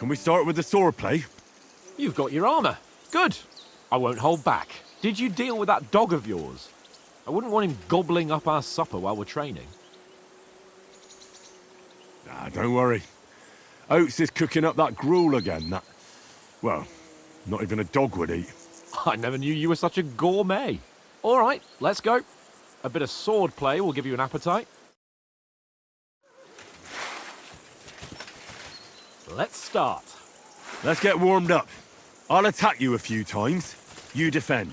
Can we start with the sword play? You've got your armor. Good. I won't hold back. Did you deal with that dog of yours? I wouldn't want him gobbling up our supper while we're training. Ah, don't worry. Oates is cooking up that gruel again, that... Well, not even a dog would eat. I never knew you were such a gourmet. All right, let's go. A bit of sword play will give you an appetite. Let's start. Let's get warmed up. I'll attack you a few times. You defend.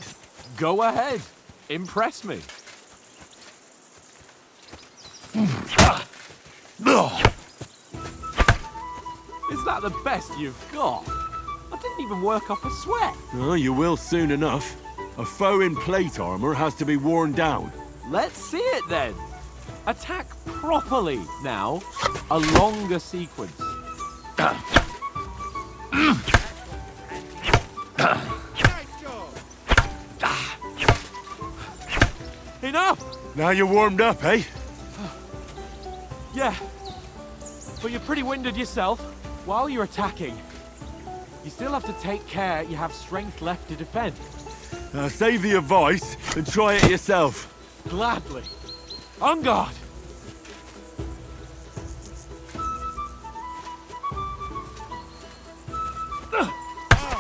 Go ahead. Impress me. Is that the best you've got? I didn't even work up a sweat. Oh, you will soon enough. A foe in plate armor has to be worn down. Let's see it then. Attack properly now. A longer sequence. Enough! Now you're warmed up, eh? Yeah. But you're pretty winded yourself. While you're attacking, you still have to take care you have strength left to defend. Save the advice and try it yourself. Gladly. On guard!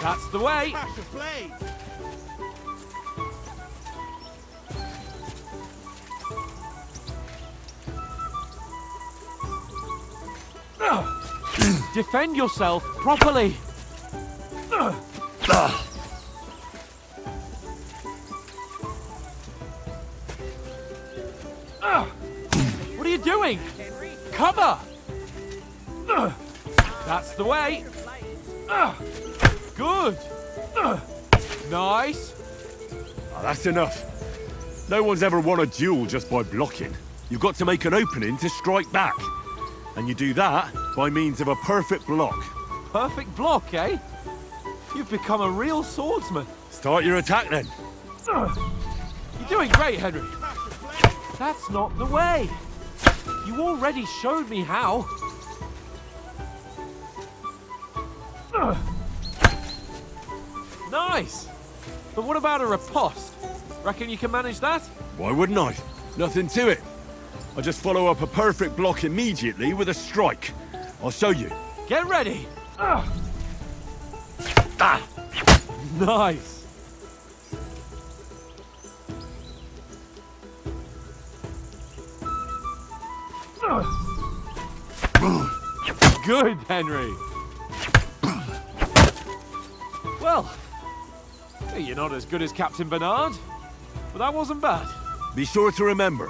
That's the way! Defend yourself properly! What are you doing? Cover! That's the way! Good! Nice! Oh, that's enough. No one's ever won a duel just by blocking. You've got to make an opening to strike back. And you do that by means of a perfect block. Perfect block, eh? You've become a real swordsman. Start your attack then. You're doing great, Henry. That's not the way. You already showed me how. Nice! But what about a riposte? Reckon you can manage that? Why wouldn't I? Nothing to it. I just follow up a perfect block immediately with a strike. I'll show you. Get ready! Nice! Good, Henry! Well, you're not as good as Captain Bernard, but that wasn't bad. Be sure to remember,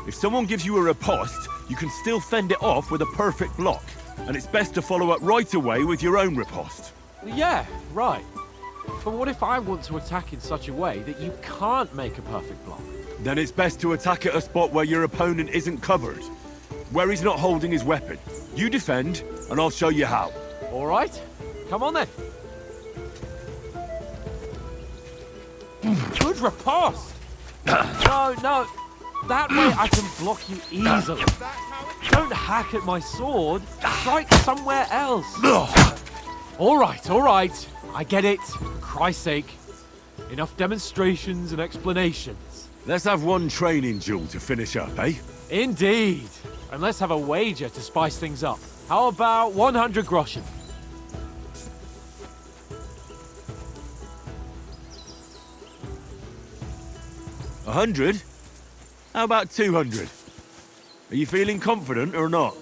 if someone gives you a riposte, you can still fend it off with a perfect block. And it's best to follow up right away with your own riposte. Yeah, right. But what if I want to attack in such a way that you can't make a perfect block? Then it's best to attack at a spot where your opponent isn't covered. Where he's not holding his weapon. You defend, and I'll show you how. All right. Come on then. Good riposte! No. That way I can block you easily. Don't hack at my sword. Strike somewhere else. All right. I get it. For Christ's sake. Enough demonstrations and explanations. Let's have one training duel to finish up, eh? Indeed. And let's have a wager to spice things up. How about 100 groschen? A 100? How about 200? Are you feeling confident or not?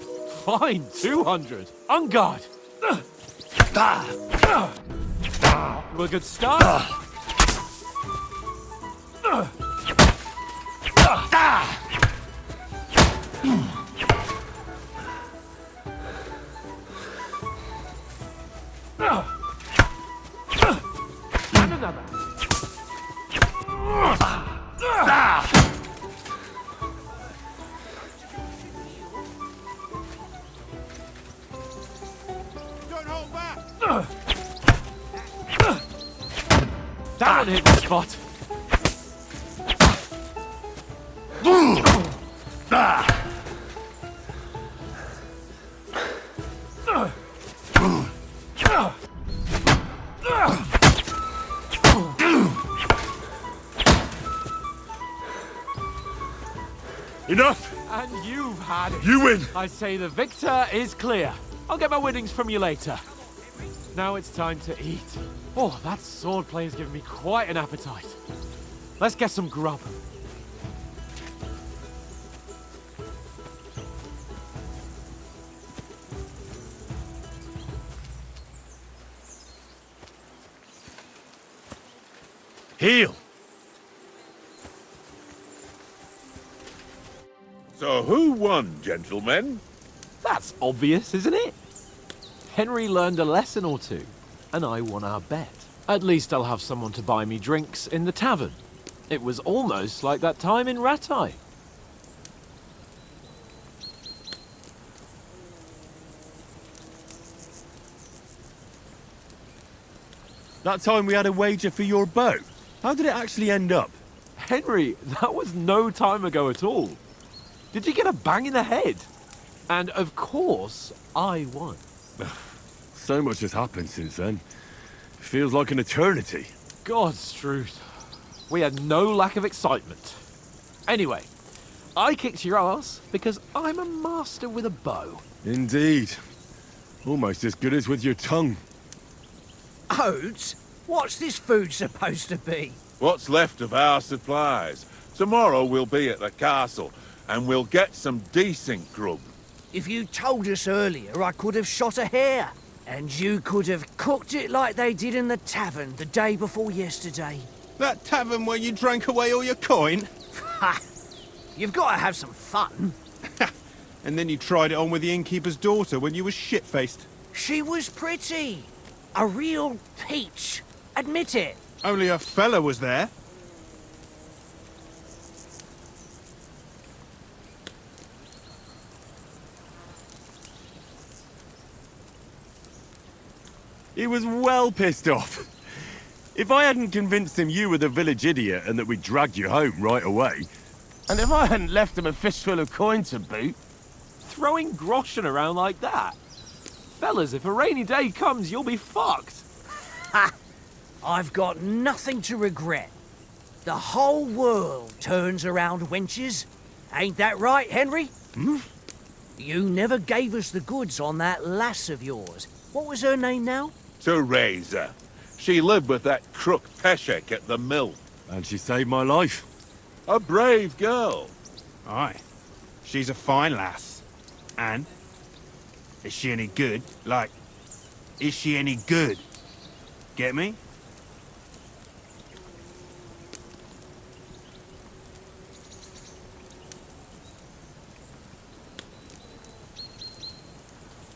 Fine, 200. On guard. Well, good start. And another. That one hit the spot. Enough! And you've had it. You win! I say the victor is clear. I'll get my winnings from you later. Now it's time to eat. Oh, that swordplay has given me quite an appetite. Let's get some grub. Heal! So who won, gentlemen? That's obvious, isn't it? Henry learned a lesson or two, and I won our bet. At least I'll have someone to buy me drinks in the tavern. It was almost like that time in Rattay. That time we had a wager for your bow. How did it actually end up? Henry, that was no time ago at all. Did you get a bang in the head? And of course, I won. So much has happened since then. It feels like an eternity. God's truth. We had no lack of excitement. Anyway, I kicked your ass because I'm a master with a bow. Indeed. Almost as good as with your tongue. Oats? What's this food supposed to be? What's left of our supplies? Tomorrow we'll be at the castle, and we'll get some decent grub. If you told us earlier, I could have shot a hare. And you could have cooked it like they did in the tavern the day before yesterday. That tavern where you drank away all your coin? Ha! You've got to have some fun. And then you tried it on with the innkeeper's daughter when you were shit-faced. She was pretty. A real peach. Admit it. Only a fella was there. He was well pissed off. If I hadn't convinced him you were the village idiot and that we'd drag you home right away... And if I hadn't left him a fistful of coin to boot... Throwing groschen around like that? Fellas, if a rainy day comes, you'll be fucked. Ha! I've got nothing to regret. The whole world turns around wenches. Ain't that right, Henry? Hmm? You never gave us the goods on that lass of yours. What was her name now? Teresa. She lived with that crook Peshek at the mill. And she saved my life. A brave girl. Aye. She's a fine lass. And? Is she any good? Like, is she any good? Get me?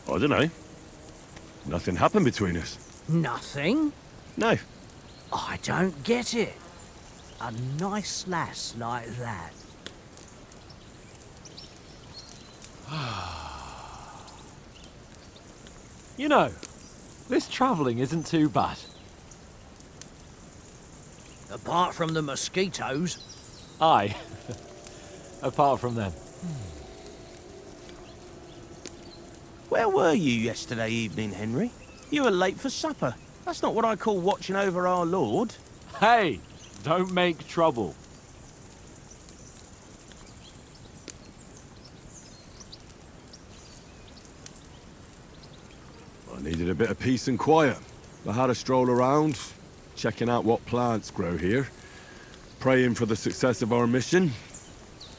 I don't know. Nothing happened between us. Nothing? No. I don't get it. A nice lass like that. You know, this travelling isn't too bad. Apart from the mosquitoes. Aye. Apart from them. Where were you yesterday evening, Henry? You were late for supper. That's not what I call watching over our Lord. Hey, don't make trouble. I needed a bit of peace and quiet. I had a stroll around, checking out what plants grow here, praying for the success of our mission.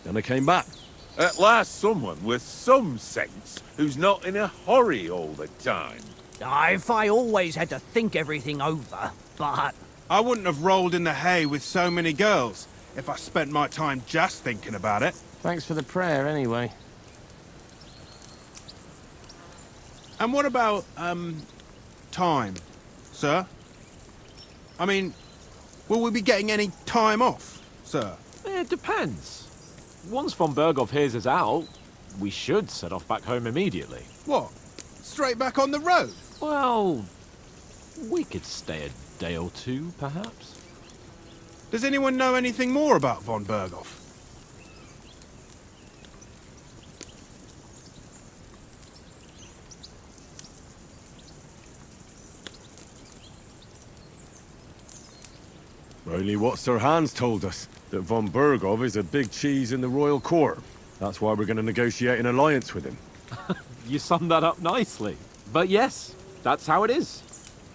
Then I came back. At last someone with some sense who's not in a hurry all the time. If I always had to think everything over, but... I wouldn't have rolled in the hay with so many girls if I spent my time just thinking about it. Thanks for the prayer, anyway. And what about, time, sir? I mean, will we be getting any time off, sir? It depends. Once von Berghoff hears us out, we should set off back home immediately. What? Straight back on the road? Well, we could stay a day or two, perhaps. Does anyone know anything more about von Berghoff? Only what Sir Hans told us, that von Berghoff is a big cheese in the royal court. That's why we're going to negotiate an alliance with him. You summed that up nicely. But yes, that's how it is.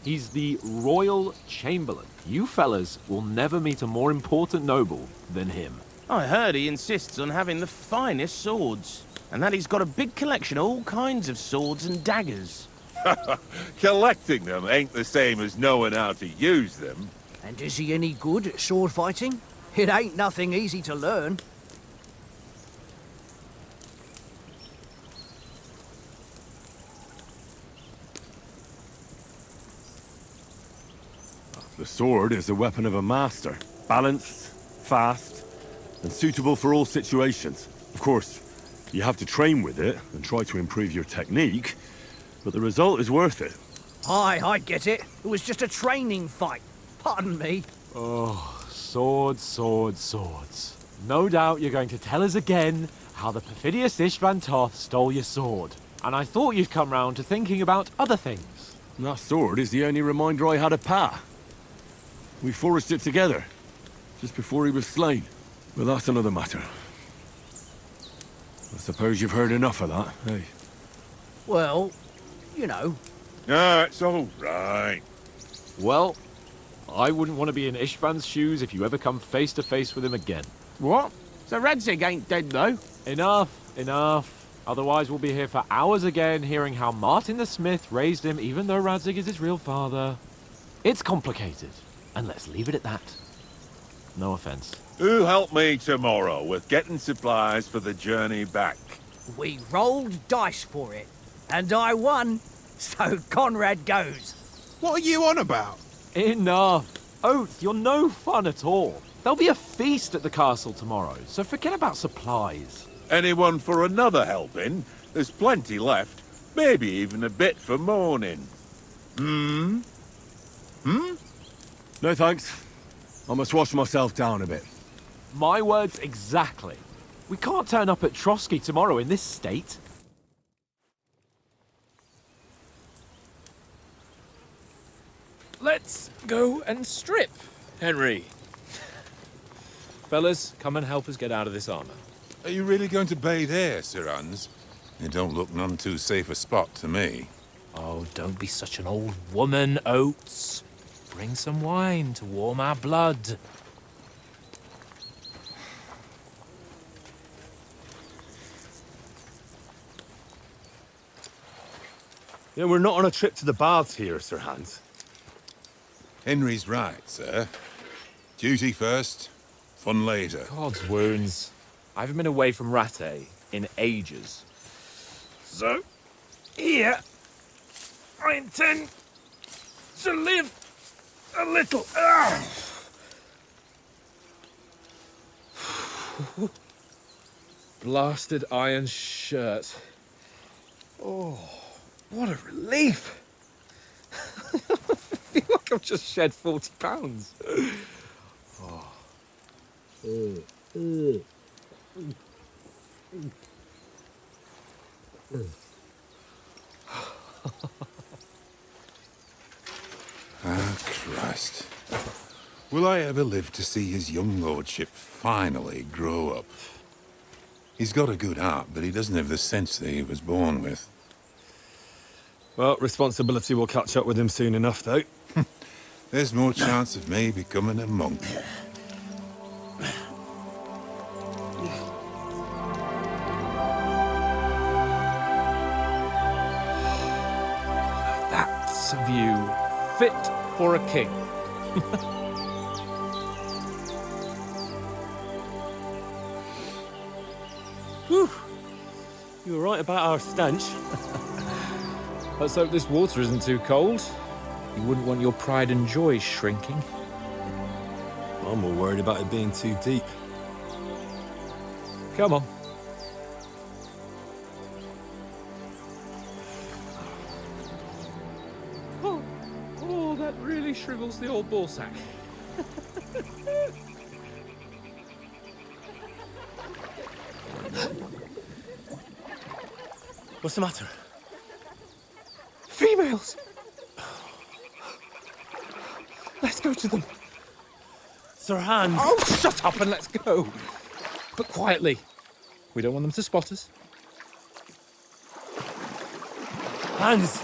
He's the Royal Chamberlain. You fellas will never meet a more important noble than him. I heard he insists on having the finest swords, and that he's got a big collection of all kinds of swords and daggers. Collecting them ain't the same as knowing how to use them. And is he any good at sword fighting? It ain't nothing easy to learn. The sword is the weapon of a master. Balanced, fast, and suitable for all situations. Of course, you have to train with it and try to improve your technique, but the result is worth it. Aye, I get it. It was just a training fight. Pardon me. Oh, swords, swords, swords. No doubt you're going to tell us again how the perfidious Istvan Toth stole your sword. And I thought you'd come round to thinking about other things. And that sword is the only reminder I had of Pa. We forged it together, just before he was slain. But that's another matter. I suppose you've heard enough of that, eh? Well, you know. No, it's all right. Well, I wouldn't want to be in Istvan's shoes if you ever come face to face with him again. What? So Radzig ain't dead, though? Enough, enough. Otherwise we'll be here for hours again hearing how Martin the Smith raised him even though Radzig is his real father. It's complicated, and let's leave it at that. No offense. Who'll help me tomorrow with getting supplies for the journey back? We rolled dice for it, and I won, so Conrad goes. What are you on about? Enough. Oath, you're no fun at all. There'll be a feast at the castle tomorrow, so forget about supplies. Anyone for another helping? There's plenty left. Maybe even a bit for morning. No thanks. I must wash myself down a bit. My words exactly. We can't turn up at Trotsky tomorrow in this state. Let's go and strip, Henry. Fellas, come and help us get out of this armor. Are you really going to bathe here, Sir Hans? It don't look none too safe a spot to me. Oh, don't be such an old woman, Oates. Bring some wine to warm our blood. Yeah, we're not on a trip to the baths here, Sir Hans. Henry's right, sir. Duty first, fun later. God's wounds. I haven't been away from Rattay in ages. So, here, I intend to live a little. Blasted iron shirt. Oh, what a relief. I feel like I've just shed 40 pounds. Ah, Christ. Will I ever live to see his young lordship finally grow up? He's got a good heart, but he doesn't have the sense that he was born with. Well, responsibility will catch up with him soon enough, though. There's more chance of me becoming a monk. That's a view fit for a king. Whew. You were right about our stench. Let's hope this water isn't too cold. You wouldn't want your pride and joy shrinking. I'm more worried about it being too deep. Come on. Oh, that really shrivels the old ball sack. What's the matter? Females! Let's go to them. Sir Hans! Oh, shut up and let's go. But quietly. We don't want them to spot us. Hands.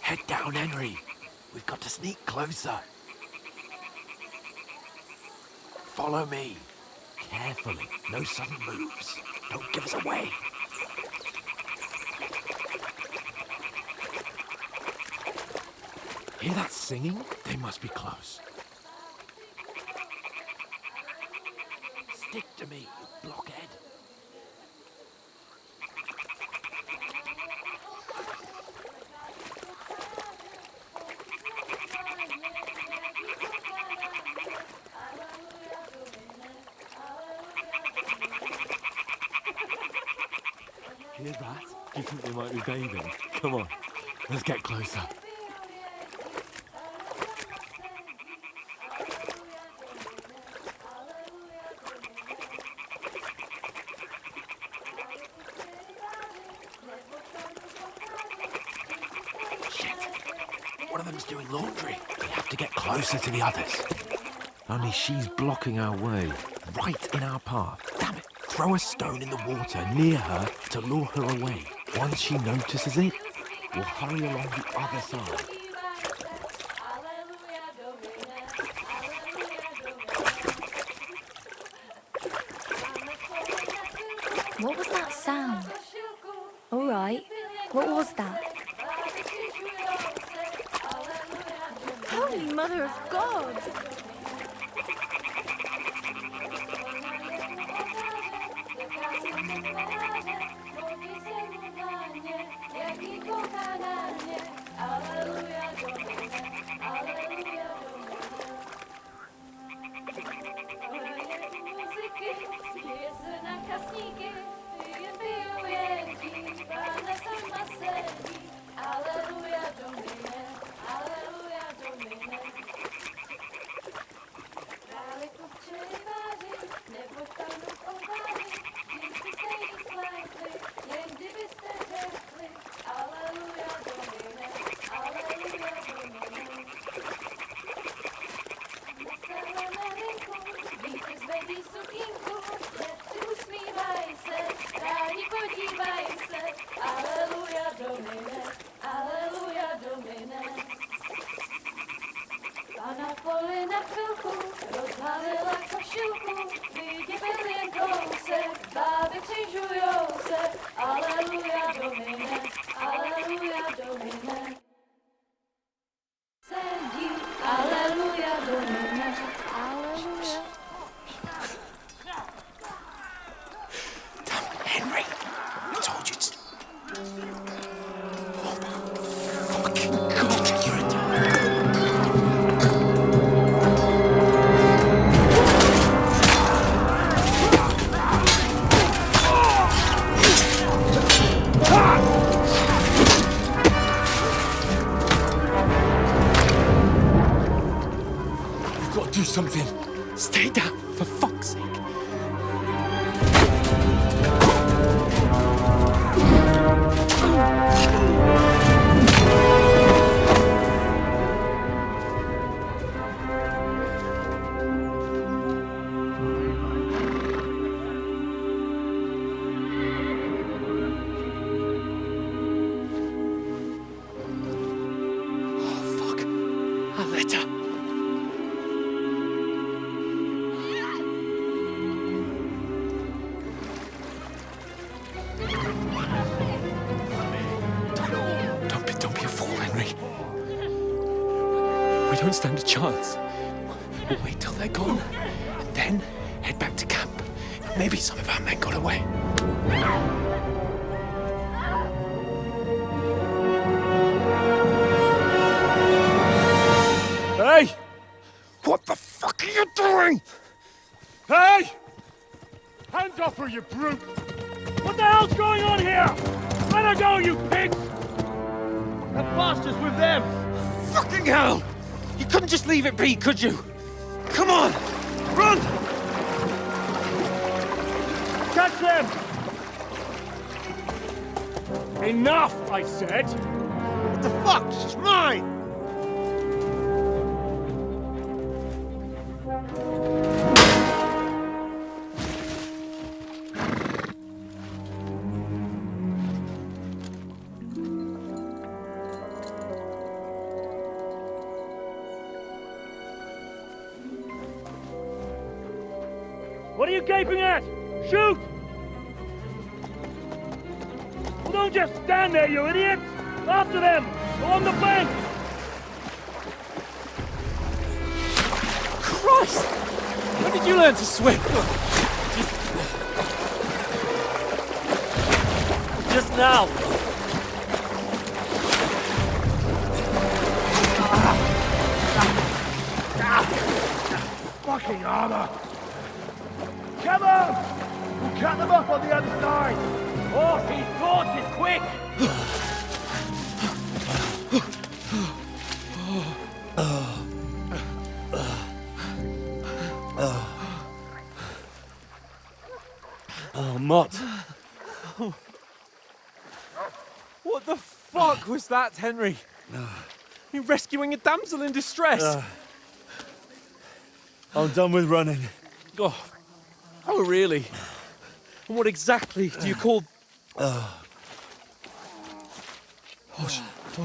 Head down, Henry. We've got to sneak closer. Follow me. Carefully. No sudden moves. Don't give us away. Hear that singing? They must be close. Stick to me, you blockhead. Hear that? Do you think they might be bathing? Come on, let's get closer. Shit! One of them's doing laundry. We have to get closer to the others. Only she's blocking our way, right in our path. Damn it! Throw a stone in the water near her to lure her away. Once she notices it, we'll hurry along the other side. What was that sound? All right, what was that? Holy Mother of God! Do something. Stay down, for fuck's sake. Oh, fuck. A letter. We don't stand a chance. We'll wait till they're gone, and then head back to camp. Maybe some of our men got away. Hey! What the fuck are you doing? Hey! Hands off her, you brute! What the hell's going on here? Let her go, you pigs! That bastard's with them! Fucking hell! You couldn't just leave it be, could you? Come on! Run! Catch them! Enough, I said! fuck? This is mine! What are you gaping at? Shoot! Well, don't just stand there, you idiots! After them! Along the bank! Christ! When did you learn to swim? Just now! Fucking armor! Come on! We'll cut them off on the other side! Oh, his torch is quick! Oh, Mott. What the fuck was that, Henry? You rescuing a damsel in distress? I'm done with running. Oh, really? And what exactly do you call... Oh,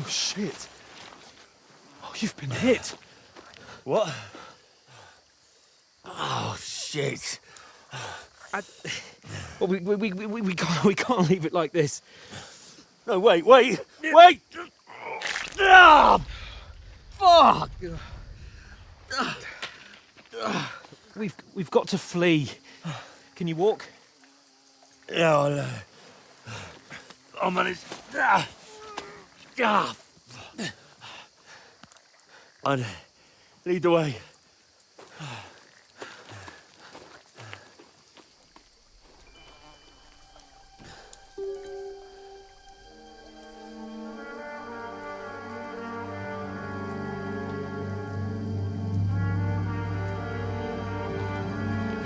shit. Oh, you've been hit. What? Oh, shit. Well, we can't leave it like this. No, wait! Ah! Fuck! We've got to flee. Can you walk? Yeah, I'll manage. I'd lead the way.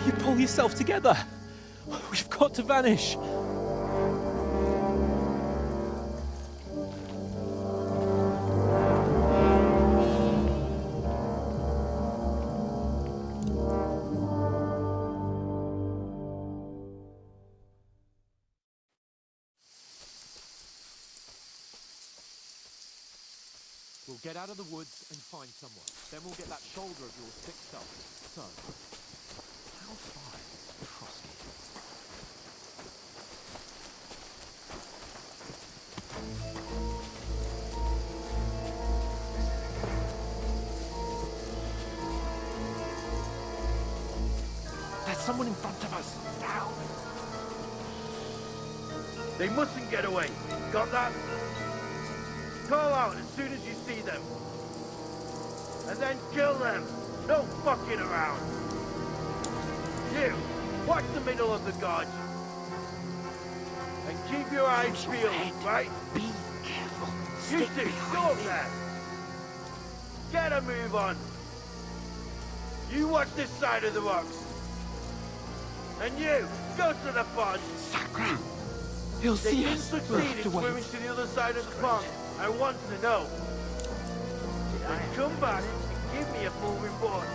You pull yourself together. We've got to vanish. We'll get out of the woods and find someone. Then we'll get that shoulder of yours fixed up. So, how far is Trosky? There's someone in front of us. Down. They mustn't get away. Got that? Call out as soon as you see them. And then kill them. No fucking around. You, watch the middle of the gorge. And keep your eyes peeled, right? Be careful. You Stick two, behind go up me. there. Get a move on. You watch this side of the rocks. And you, go to the pond. Sacra. He'll They see didn't us. succeed We'll in have to wait. swimming to the other side of the pond. I want to know. Then come back and give me a full report.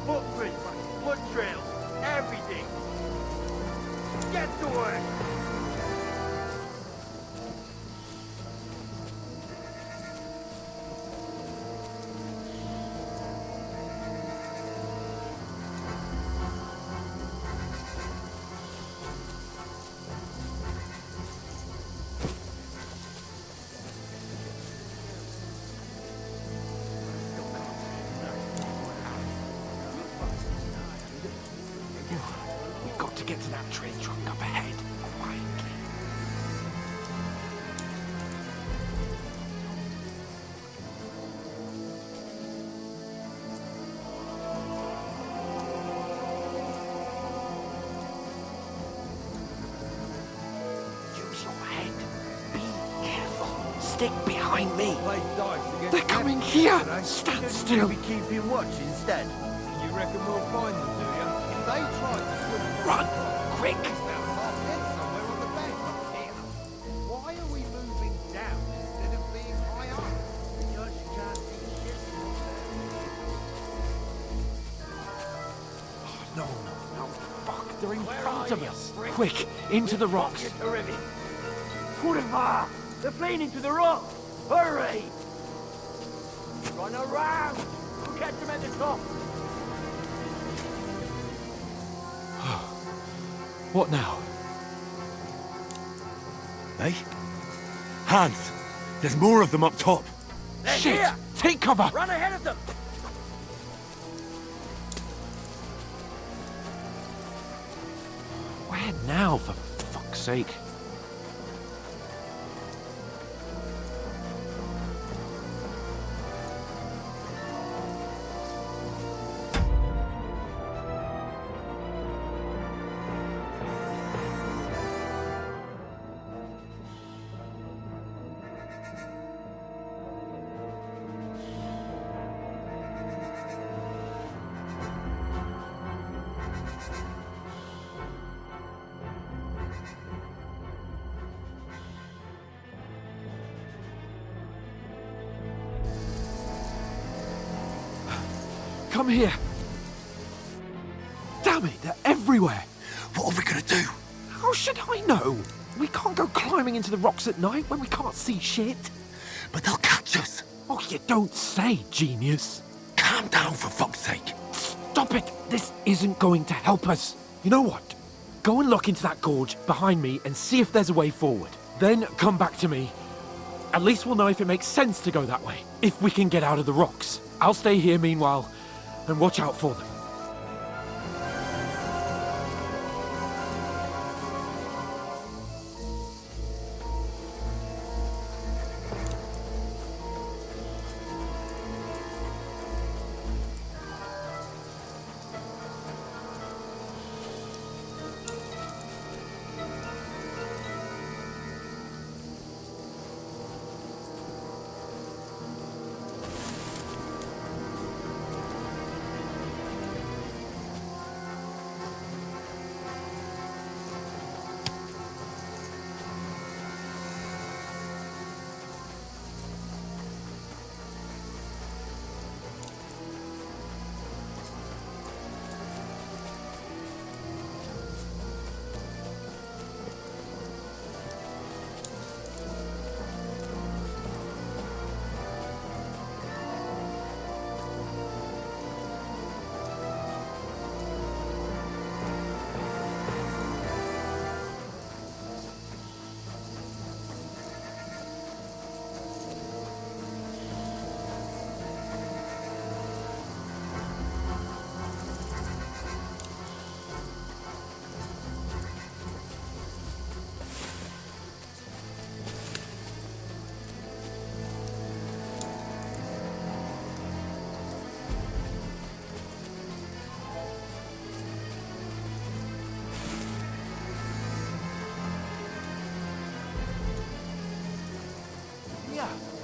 Footprints, blood trails, everything. Get to work. We've got to get to that tree trunk up ahead. Quietly. Use your head. Be careful. Stick behind me. They're coming here. Stand still. We keep you watch instead. You reckon we'll find them, do you? If they try to swim Run, quick. somewhere on the bank up here. Why are we moving down instead of being front of us. Quick, into the rocks. Kurva! They're fleeing into the rocks! Hurry! Run around! We'll catch them at the top! What now? Hey? Hans! There's more of them up top! They're Shit! here! Take cover! Run ahead of them! Where now, for fuck's sake? Come here! Damn it, they're everywhere! What are we gonna do? How should I know? We can't go climbing into the rocks at night when we can't see shit. But they'll catch us! Oh, you don't say, genius. Calm down, for fuck's sake! Stop it! This isn't going to help us. You know what? Go and look into that gorge behind me and see if there's a way forward. Then come back to me. At least we'll know if it makes sense to go that way, if we can get out of the rocks. I'll stay here meanwhile, and watch out for them.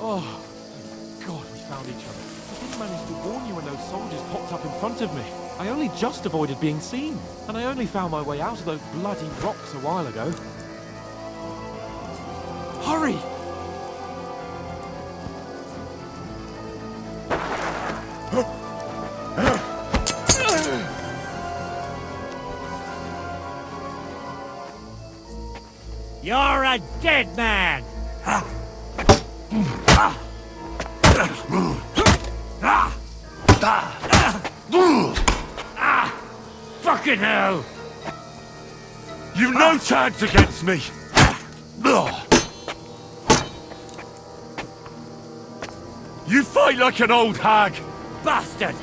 Oh, God, we found each other. I didn't manage to warn you when those soldiers popped up in front of me. I only just avoided being seen, and I only found my way out of those bloody rocks a while ago. Hurry! You're a dead man! Fucking hell! You've no chance against me! You fight like an old hag! Bastard!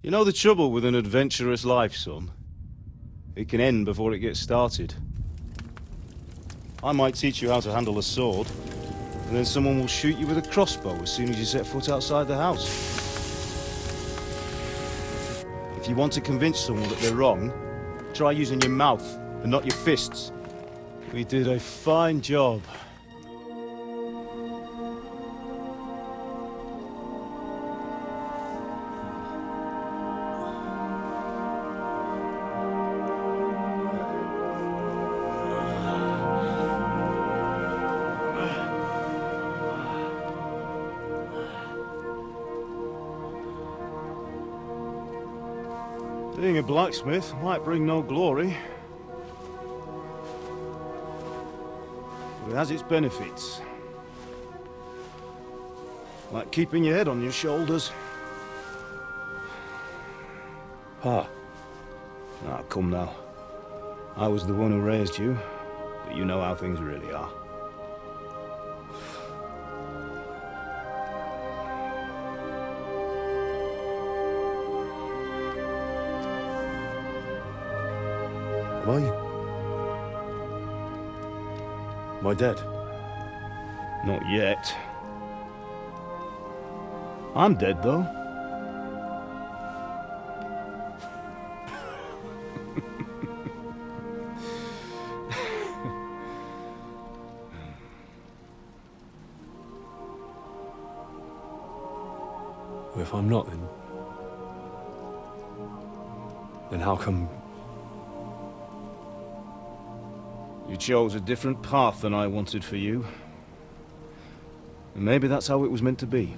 You know the trouble with an adventurous life, son? It can end before it gets started. I might teach you how to handle a sword, and then someone will shoot you with a crossbow as soon as you set foot outside the house. If you want to convince someone that they're wrong, try using your mouth and not your fists. We did a fine job. Being a blacksmith might bring no glory, but it has its benefits. Like keeping your head on your shoulders. Pa. Ah, come now. I was the one who raised you, but you know how things really are. Am I dead? Not yet. I'm dead, though. Well, if I'm not, then how come... You chose a different path than I wanted for you. And maybe that's how it was meant to be.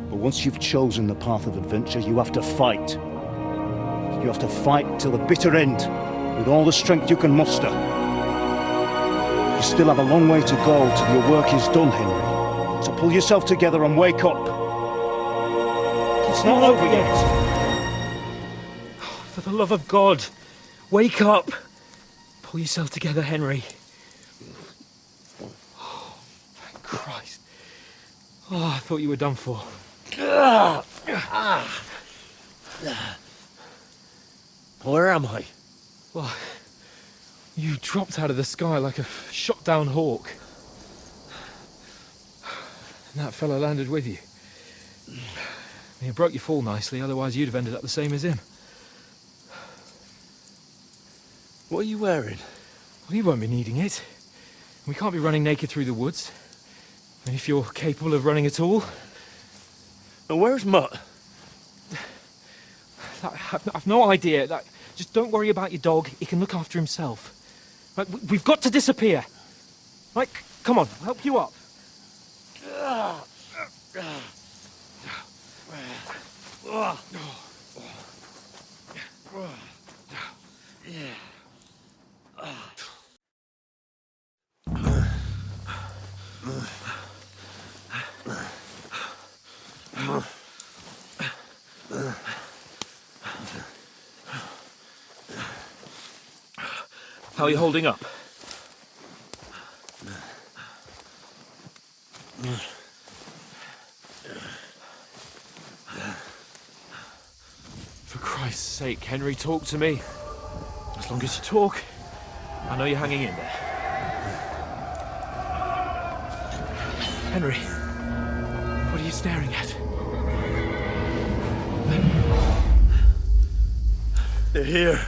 But once you've chosen the path of adventure, you have to fight. You have to fight till the bitter end, with all the strength you can muster. You still have a long way to go till your work is done, Henry. So pull yourself together and wake up. It's not over yet. For the love of God, wake up! Pull yourself together, Henry. Oh, thank Christ. Oh, I thought you were done for. Where am I? Well, you dropped out of the sky like a shot-down hawk. And that fella landed with you. You broke your fall nicely, otherwise you'd have ended up the same as him. What are you wearing? Well, you won't be needing it. We can't be running naked through the woods. And if you're capable of running at all... And where's Mutt? I've no idea. Just don't worry about your dog. He can look after himself. Right, we've got to disappear. Right, come on, I'll help you up. How are you holding up? For Christ's sake, Henry, talk to me. As long as you talk, I know you're hanging in there. Henry, what are you staring at? They're here.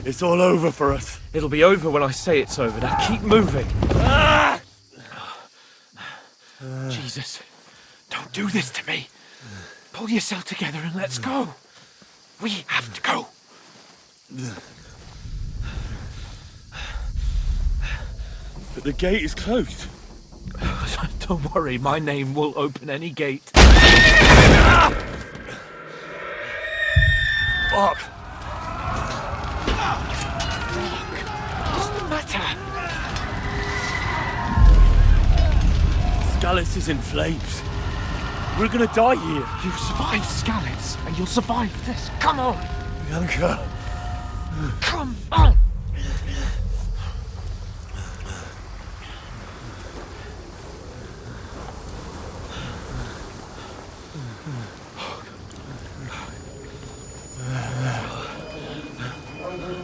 It's all over for us. It'll be over when I say it's over. Now keep moving. Jesus, don't do this to me. Pull yourself together and let's go. We have to go. But the gate is closed. Don't worry, my name will open any gate. Fuck. What's the matter? Skalitz is in flames. We're gonna die here. You survived Skalitz, and you'll survive this. Come on! Bianca. Come on!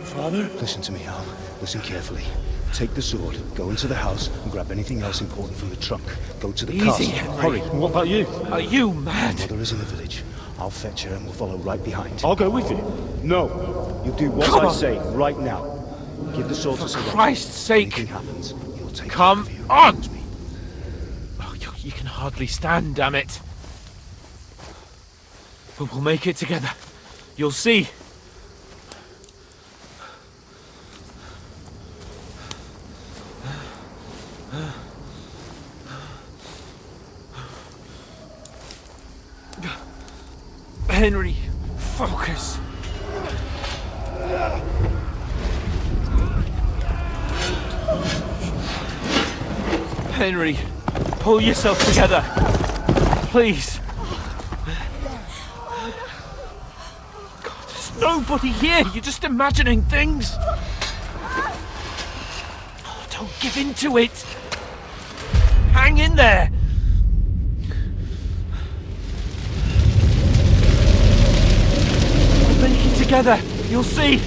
Father? Listen to me, Al. Listen carefully. Take the sword, go into the house, and grab anything else important from the trunk. Go to the Easy, castle. Henry. Hurry. What about you? Are you mad? Mother is in the village. I'll fetch her and we'll follow right behind. I'll go with you. No. You do what Come I on. say right now. Give the sword to Sir Christ's sake. Anything happens, you'll take Come care of you. on! Oh, you can hardly stand, damn it. But we'll make it together. You'll see. Henry, focus. Henry, pull yourself together. Please. God, there's nobody here. You're just imagining things. Oh, don't give in to it. Hang in there. We'll make it together. You'll see.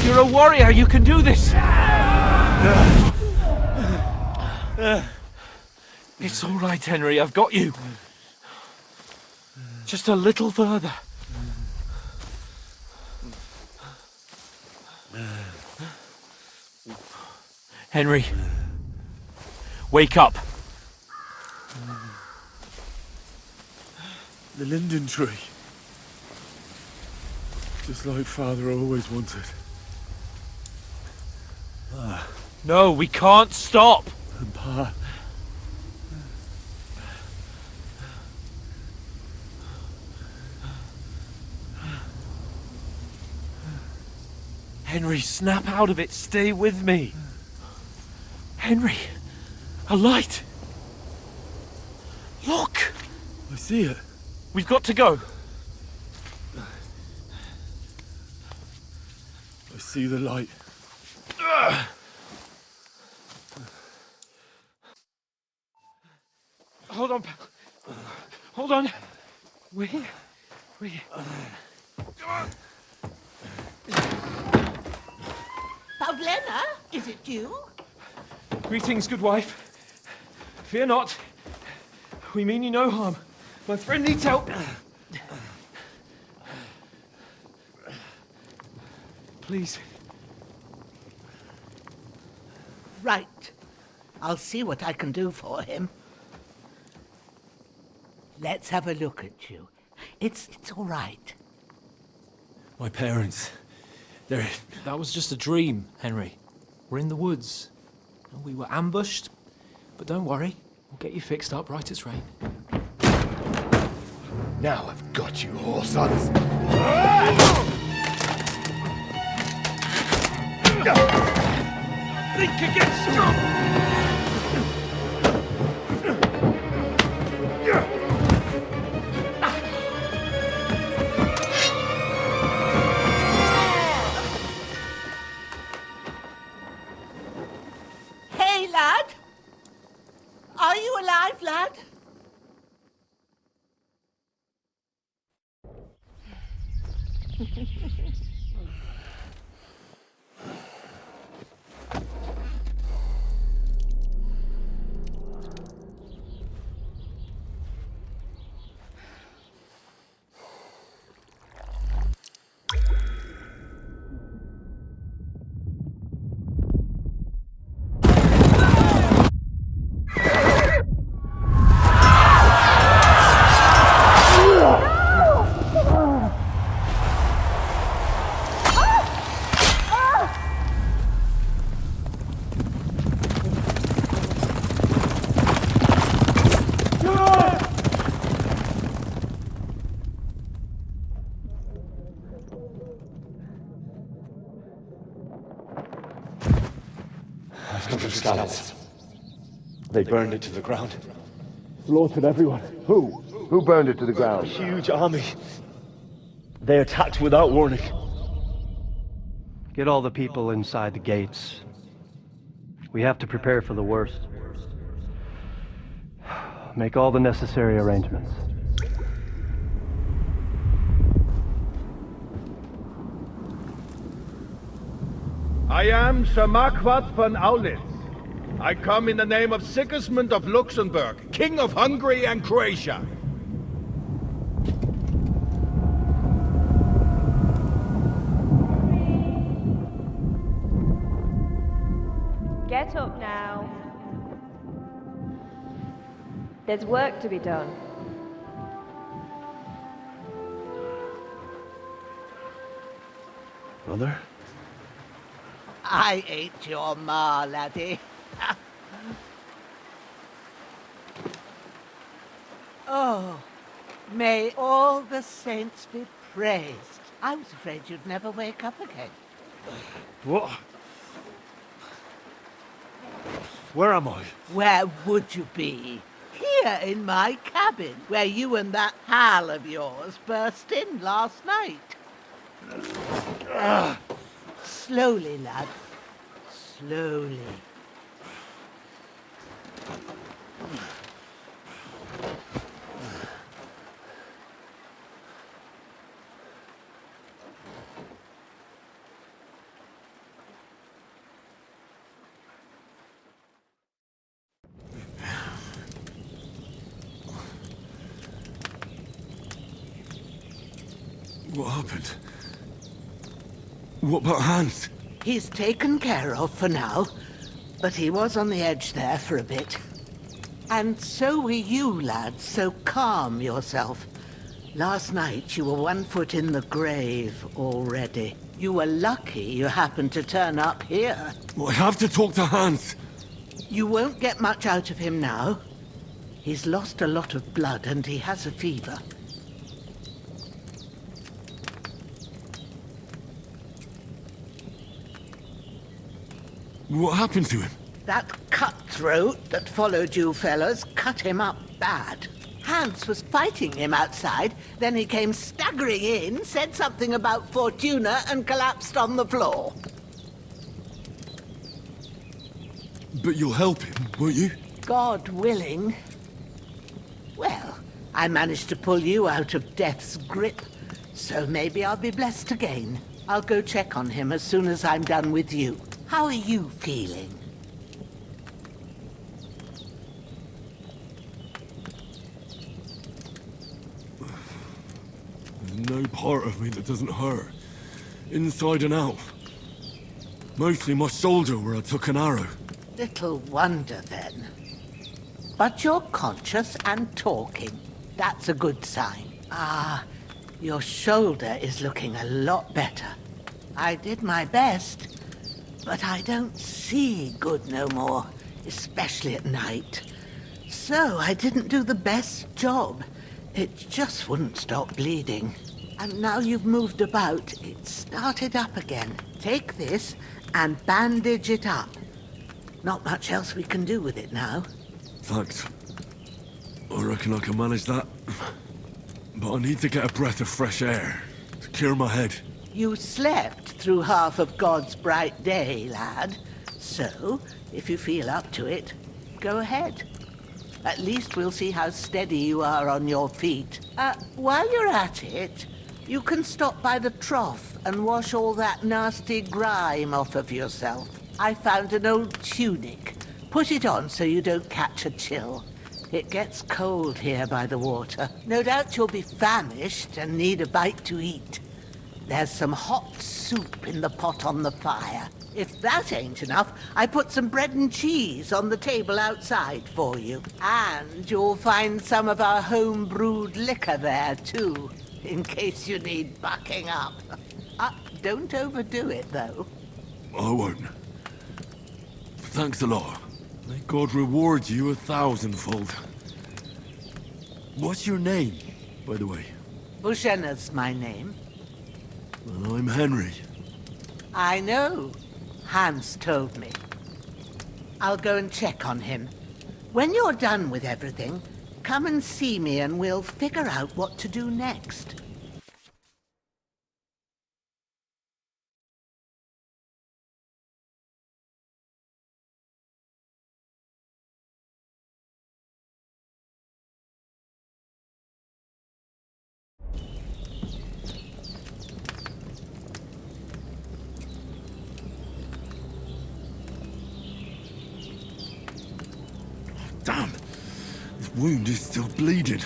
You're a warrior. You can do this. It's all right, Henry. I've got you. Just a little further. Henry, wake up. The linden tree. Just like Father always wanted. No, we can't stop. And Pa. Henry, snap out of it. Stay with me. Henry, a light. Look. I see it. We've got to go. I see the light. Hold on. Hold on. We. Pavlena, is it you? Greetings, good wife. Fear not. We mean you no harm. My friend needs help. Please. Right. I'll see what I can do for him. Let's have a look at you. It's all right. My parents. That was just a dream, Henry. We're in the woods. We were ambushed, but don't worry. We'll get you fixed up right as rain. Now I've got you, whoresons. Think again, Hey, lad! Are you alive, lad? They burned it to the ground. Slaughtered everyone. Who? Who burned it to the ground? A huge army. They attacked without warning. Get all the people inside the gates. We have to prepare for the worst. Make all the necessary arrangements. I am Sir Marquardt von Aulitz. I come in the name of Sigismund of Luxembourg, King of Hungary and Croatia. Get up now. There's work to be done. Mother? I ain't your ma, laddie. Oh, may all the saints be praised. I was afraid you'd never wake up again. What? Where am I? Where would you be? Here in my cabin, where you and that Hal of yours burst in last night. Slowly, lad. Slowly. What happened? What about Hans? He's taken care of for now, but he was on the edge there for a bit. And so were you, lad, so calm yourself. Last night you were 1 foot in the grave already. You were lucky you happened to turn up here. Well, I have to talk to Hans. You won't get much out of him now. He's lost a lot of blood and he has a fever. What happened to him? That cutthroat that followed you fellas cut him up bad. Hans was fighting him outside, then he came staggering in, said something about Fortuna, and collapsed on the floor. But you'll help him, won't you? God willing. Well, I managed to pull you out of death's grip, so maybe I'll be blessed again. I'll go check on him as soon as I'm done with you. How are you feeling? There's no part of me that doesn't hurt. Inside and out. Mostly my shoulder where I took an arrow. Little wonder then. But you're conscious and talking. That's a good sign. Ah, your shoulder is looking a lot better. I did my best. But I don't see good no more, especially at night. So I didn't do the best job. It just wouldn't stop bleeding. And now you've moved about, it started up again. Take this and bandage it up. Not much else we can do with it now. Thanks. I reckon I can manage that. But I need to get a breath of fresh air to clear my head. You slept through half of God's bright day, lad. So, if you feel up to it, go ahead. At least we'll see how steady you are on your feet. While you're at it, you can stop by the trough and wash all that nasty grime off of yourself. I found an old tunic. Put it on so you don't catch a chill. It gets cold here by the water. No doubt you'll be famished and need a bite to eat. There's some hot soup in the pot on the fire. If that ain't enough, I put some bread and cheese on the table outside for you. And you'll find some of our home-brewed liquor there, too, in case you need bucking up. Don't overdo it, though. I won't. Thanks a lot. May God reward you 1,000-fold. What's your name, by the way? Bushenna's my name. Well, I'm Henry. I know. Hans told me. I'll go and check on him. When you're done with everything, come and see me and we'll figure out what to do next. Damn! This wound is still bleeding.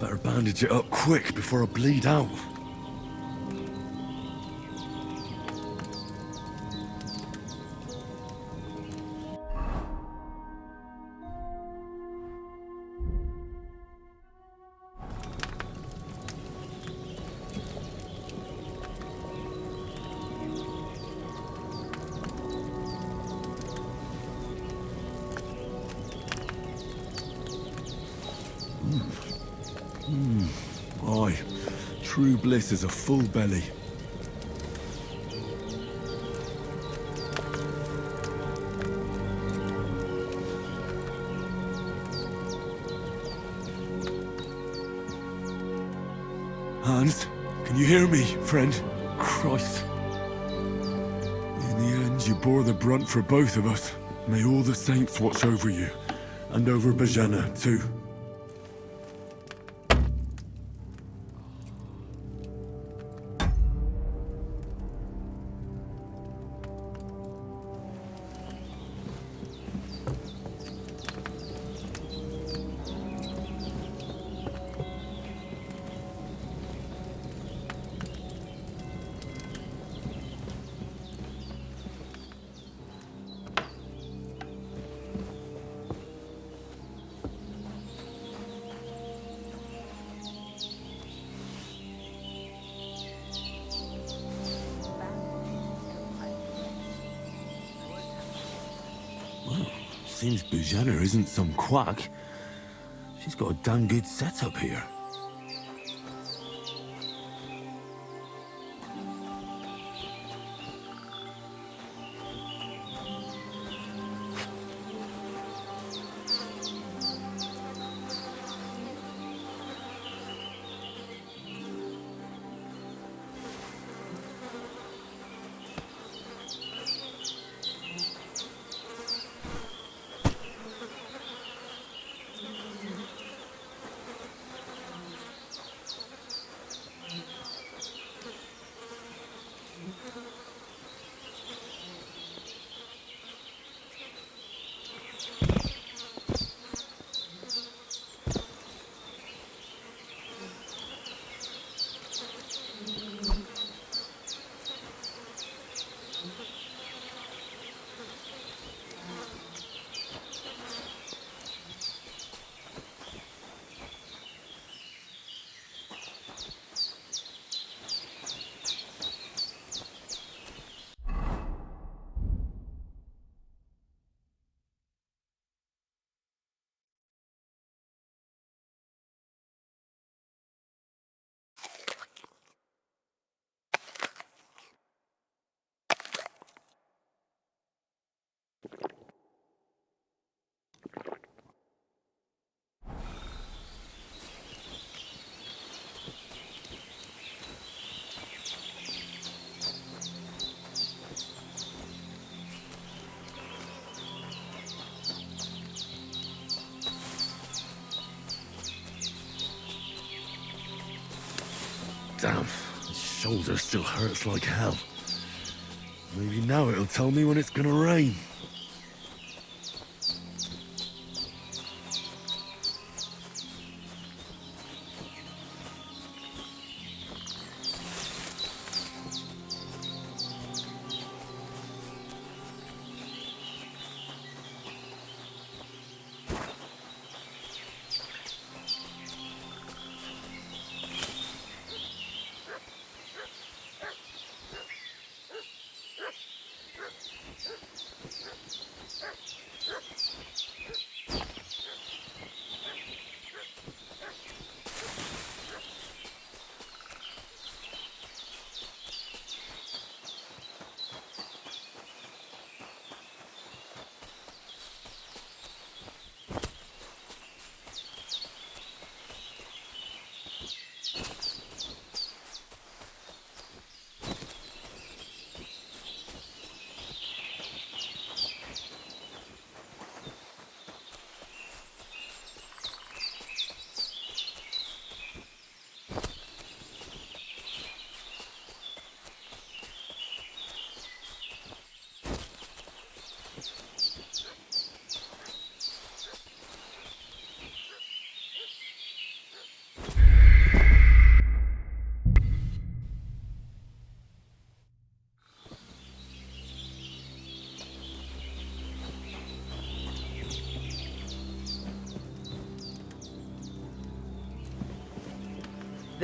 Better bandage it up quick before I bleed out. Aye, true bliss is a full belly. Hans, can you hear me, friend? Christ. In the end, you bore the brunt for both of us. May all the saints watch over you, and over Bajana, too. Seems Bujana isn't some quack. She's got a damn good setup here. Damn, his shoulder still hurts like hell. Maybe now it'll tell me when it's gonna rain.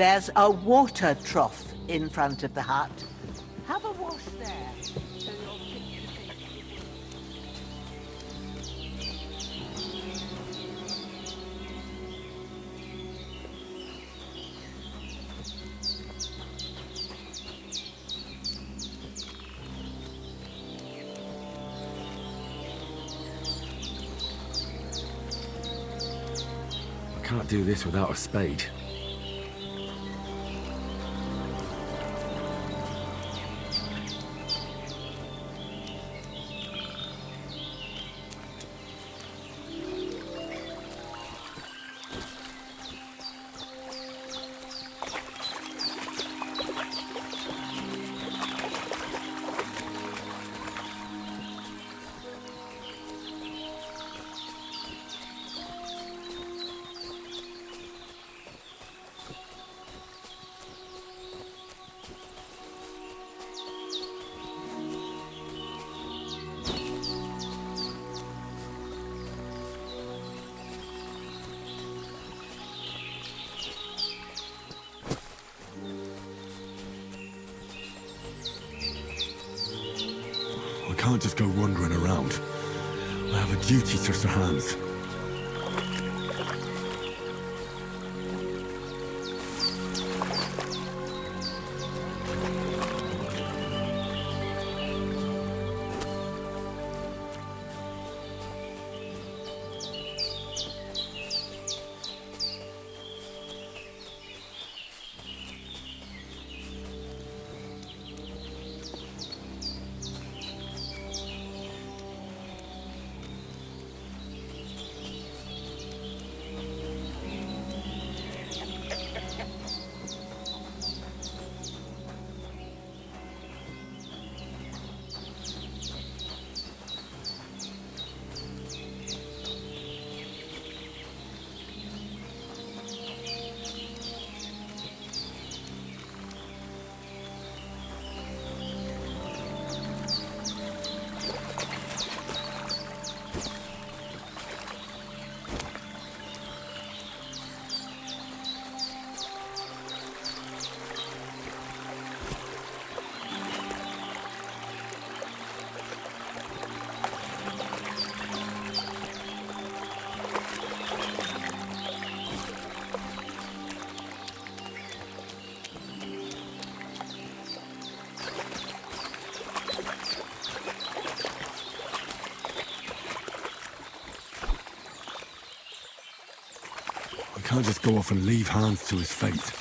There's a water trough in front of the hut. Have a wash there, so you'll fit to think. I can't do this without a spade. I can't just go wandering around. I have a duty to Sir Hans. I can't just go off and leave Hans to his fate.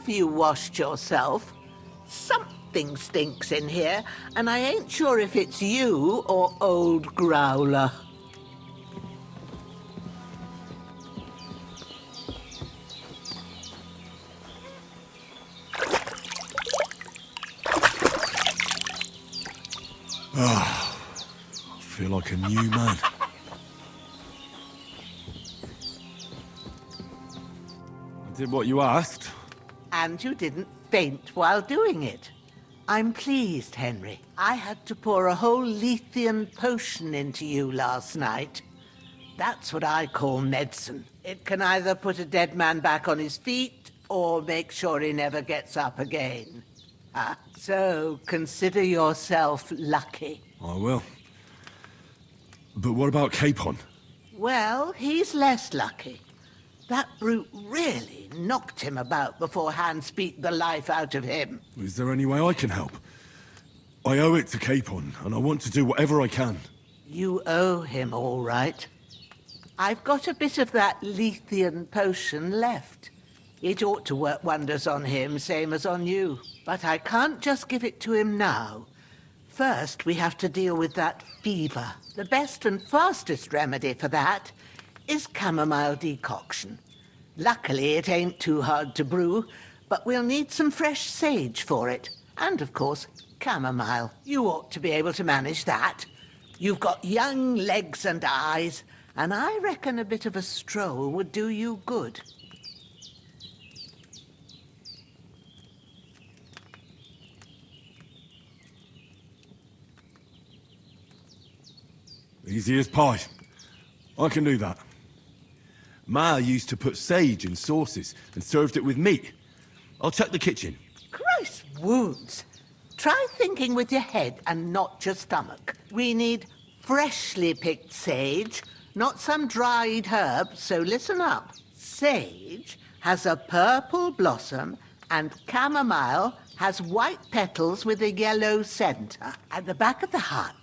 Have you washed yourself? Something stinks in here, and I ain't sure if it's you or old Growler. I feel like a new man. I did what you asked. And you didn't faint while doing it. I'm pleased, Henry. I had to pour a whole Lethean potion into you last night. That's what I call medicine. It can either put a dead man back on his feet, or make sure he never gets up again. So consider yourself lucky. I will. But what about Capon? Well, he's less lucky. That brute really knocked him about before Hans beat the life out of him. Is there any way I can help? I owe it to Capon, and I want to do whatever I can. You owe him, all right. I've got a bit of that Lethean potion left. It ought to work wonders on him, same as on you. But I can't just give it to him now. First, we have to deal with that fever. The best and fastest remedy for that is chamomile decoction. Luckily, it ain't too hard to brew, but we'll need some fresh sage for it. And, of course, chamomile. You ought to be able to manage that. You've got young legs and eyes, and I reckon a bit of a stroll would do you good. Easy as pie. I can do that. Ma used to put sage in sauces and served it with meat. I'll check the kitchen. Christ wounds! Try thinking with your head and not your stomach. We need freshly picked sage, not some dried herb, so listen up. Sage has a purple blossom and chamomile has white petals with a yellow center. At the back of the hut,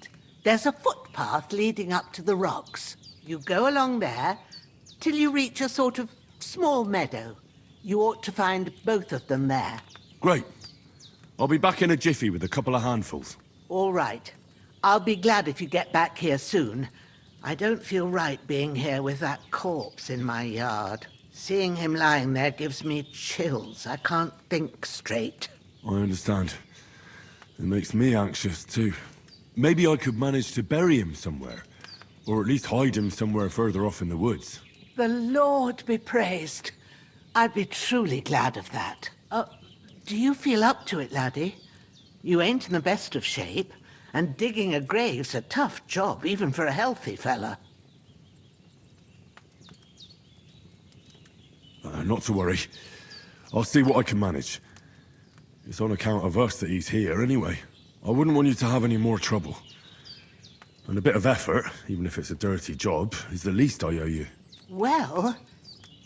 there's a footpath leading up to the rocks. You go along there till you reach a sort of small meadow. You ought to find both of them there. Great. I'll be back in a jiffy with a couple of handfuls. All right. I'll be glad if you get back here soon. I don't feel right being here with that corpse in my yard. Seeing him lying there gives me chills. I can't think straight. I understand. It makes me anxious, too. Maybe I could manage to bury him somewhere. Or at least hide him somewhere further off in the woods. The Lord be praised. I'd be truly glad of that. Do you feel up to it, laddie? You ain't in the best of shape, and digging a grave's a tough job, even for a healthy fella. Not to worry. I'll see what I can manage. It's on account of us that he's here, anyway. I wouldn't want you to have any more trouble. And a bit of effort, even if it's a dirty job, is the least I owe you. Well,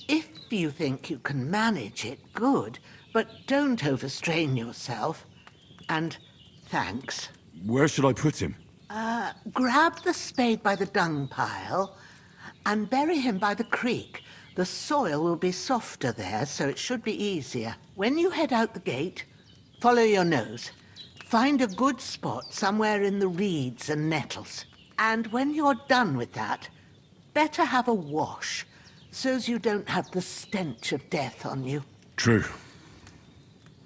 if you think you can manage it, good. But don't overstrain yourself. And thanks. Where should I put him? Grab the spade by the dung pile and bury him by the creek. The soil will be softer there, so it should be easier. When you head out the gate, follow your nose. Find a good spot somewhere in the reeds and nettles. And when you're done with that, better have a wash, so's you don't have the stench of death on you. True.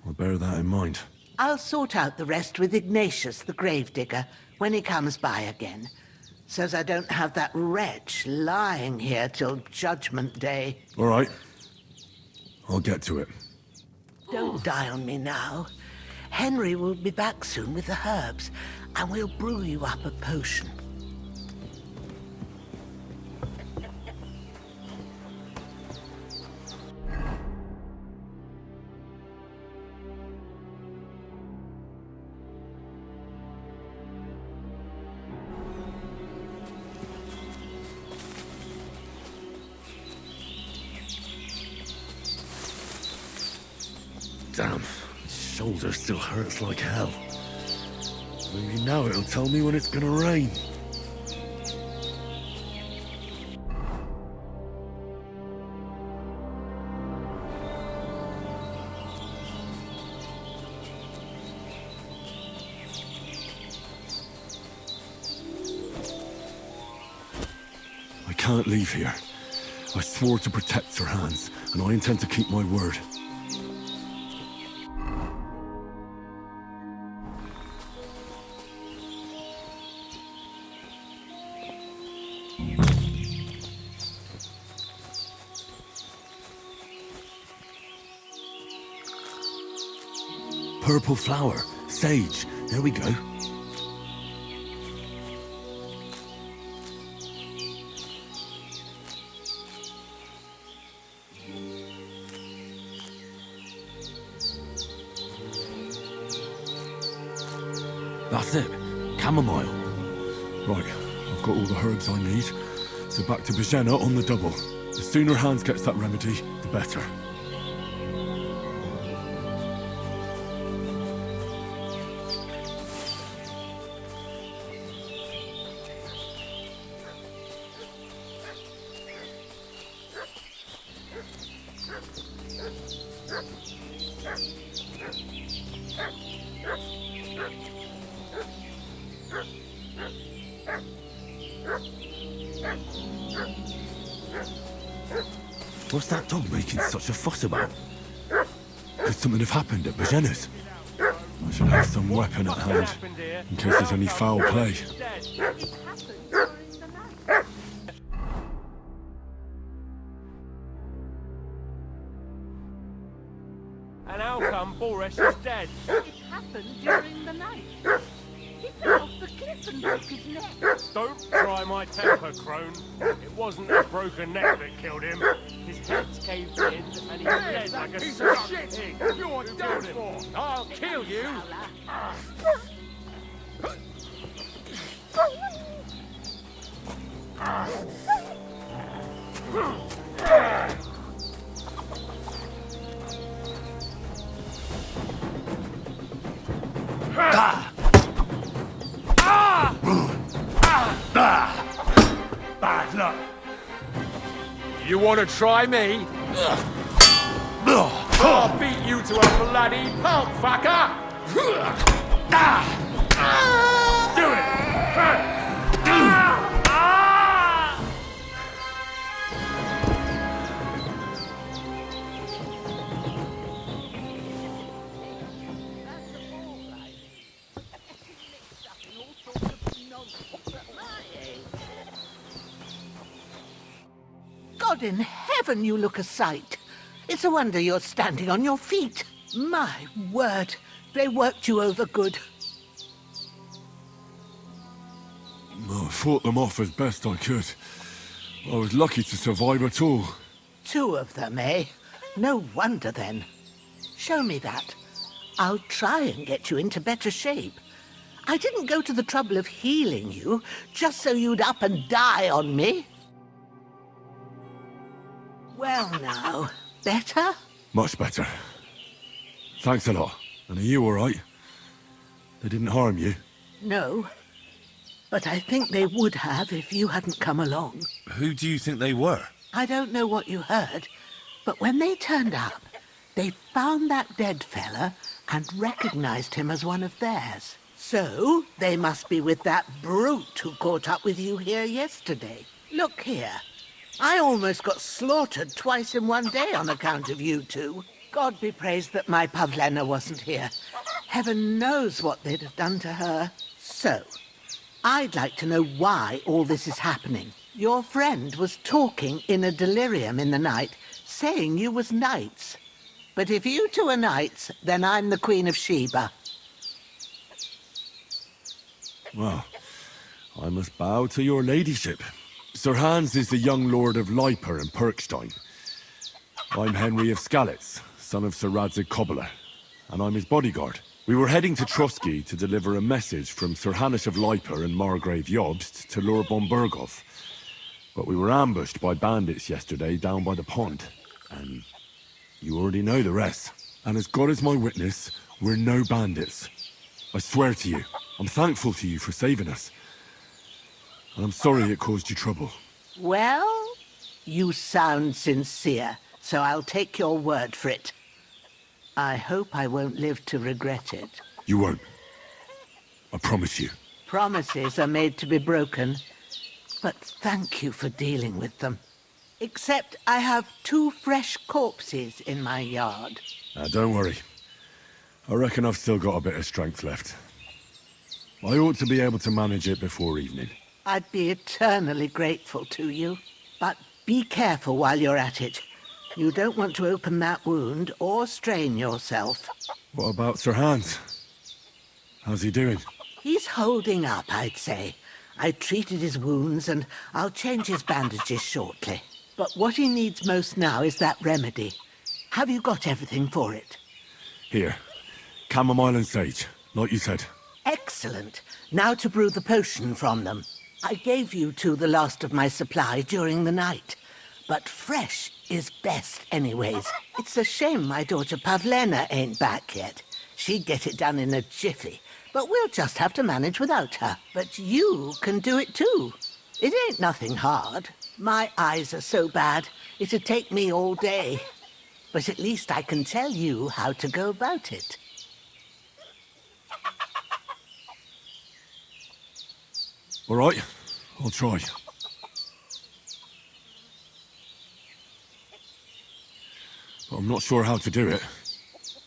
I'll bear that in mind. I'll sort out the rest with Ignatius, the gravedigger, when he comes by again, so's I don't have that wretch lying here till Judgment Day. All right. I'll get to it. Don't die on me now. Henry will be back soon with the herbs, and we'll brew you up a potion. Damn, his shoulder still hurts like hell. Maybe now it'll tell me when it's gonna rain. I can't leave here. I swore to protect Sir Hans, and I intend to keep my word. Purple flower, sage. There we go. That's it. Chamomile. Right, I've I've got all the herbs I need. So back to Bajena on the double. The sooner Hans gets that remedy, the better. What's that dog making such a fuss about? Could something have happened at Bajena's? I should have some weapon at hand, in case there's any foul play. And how come Boris is dead? It happened during the night. He fell off the cliff and broke his neck. Don't try my temper, crone. It wasn't a broken neck that killed him. His head's caved in, and he's dead like a stuck pig. You're done for! I'll kill you! Bad luck. You want to try me? I'll beat you to a bloody pulp, fucker! Do it! God in heaven, you look a sight. It's a wonder you're standing on your feet. My word, they worked you over good. I fought them off as best I could. I was lucky to survive at all. 2 of them, eh? No wonder then. Show me that. I'll try and get you into better shape. I didn't go to the trouble of healing you just so you'd up and die on me. Well now, better? Much better. Thanks a lot. And are you all right? They didn't harm you? No. But I think they would have if you hadn't come along. Who do you think they were? I don't know what you heard, but when they turned up, they found that dead fella and recognized him as one of theirs. So, they must be with that brute who caught up with you here yesterday. Look here. I almost got slaughtered twice in one day on account of you two. God be praised that my Pavlena wasn't here. Heaven knows what they'd have done to her. So, I'd like to know why all this is happening. Your friend was talking in a delirium in the night, saying you was knights. But if you two are knights, then I'm the Queen of Sheba. Well, I must bow to your ladyship. Sir Hans is the young lord of Leiper and Perkstein. I'm Henry of Skalitz, son of Sir Radzig Cobbler, and I'm his bodyguard. We were heading to Trotsky to deliver a message from Sir Hanish of Leiper and Margrave Jobst to Lord Bombergov. But we were ambushed by bandits yesterday down by the pond, and you already know the rest. And as God is my witness, we're no bandits. I swear to you, I'm thankful to you for saving us. And I'm sorry it caused you trouble. Well, you sound sincere, so I'll take your word for it. I hope I won't live to regret it. You won't. I promise you. Promises are made to be broken, but thank you for dealing with them. Except I have 2 fresh corpses in my yard. Don't worry. I reckon I've still got a bit of strength left. I ought to be able to manage it before evening. I'd be eternally grateful to you. But be careful while you're at it. You don't want to open that wound or strain yourself. What about Sir Hans? How's he doing? He's holding up, I'd say. I treated his wounds and I'll change his bandages shortly. But what he needs most now is that remedy. Have you got everything for it? Here. Chamomile and sage, like you said. Excellent. Now to brew the potion from them. I gave you two the last of my supply during the night. But fresh is best anyways. It's a shame my daughter Pavlena ain't back yet. She'd get it done in a jiffy. But we'll just have to manage without her. But you can do it too. It ain't nothing hard. My eyes are so bad, it'd take me all day. But at least I can tell you how to go about it. All right, I'll try. But I'm not sure how to do it.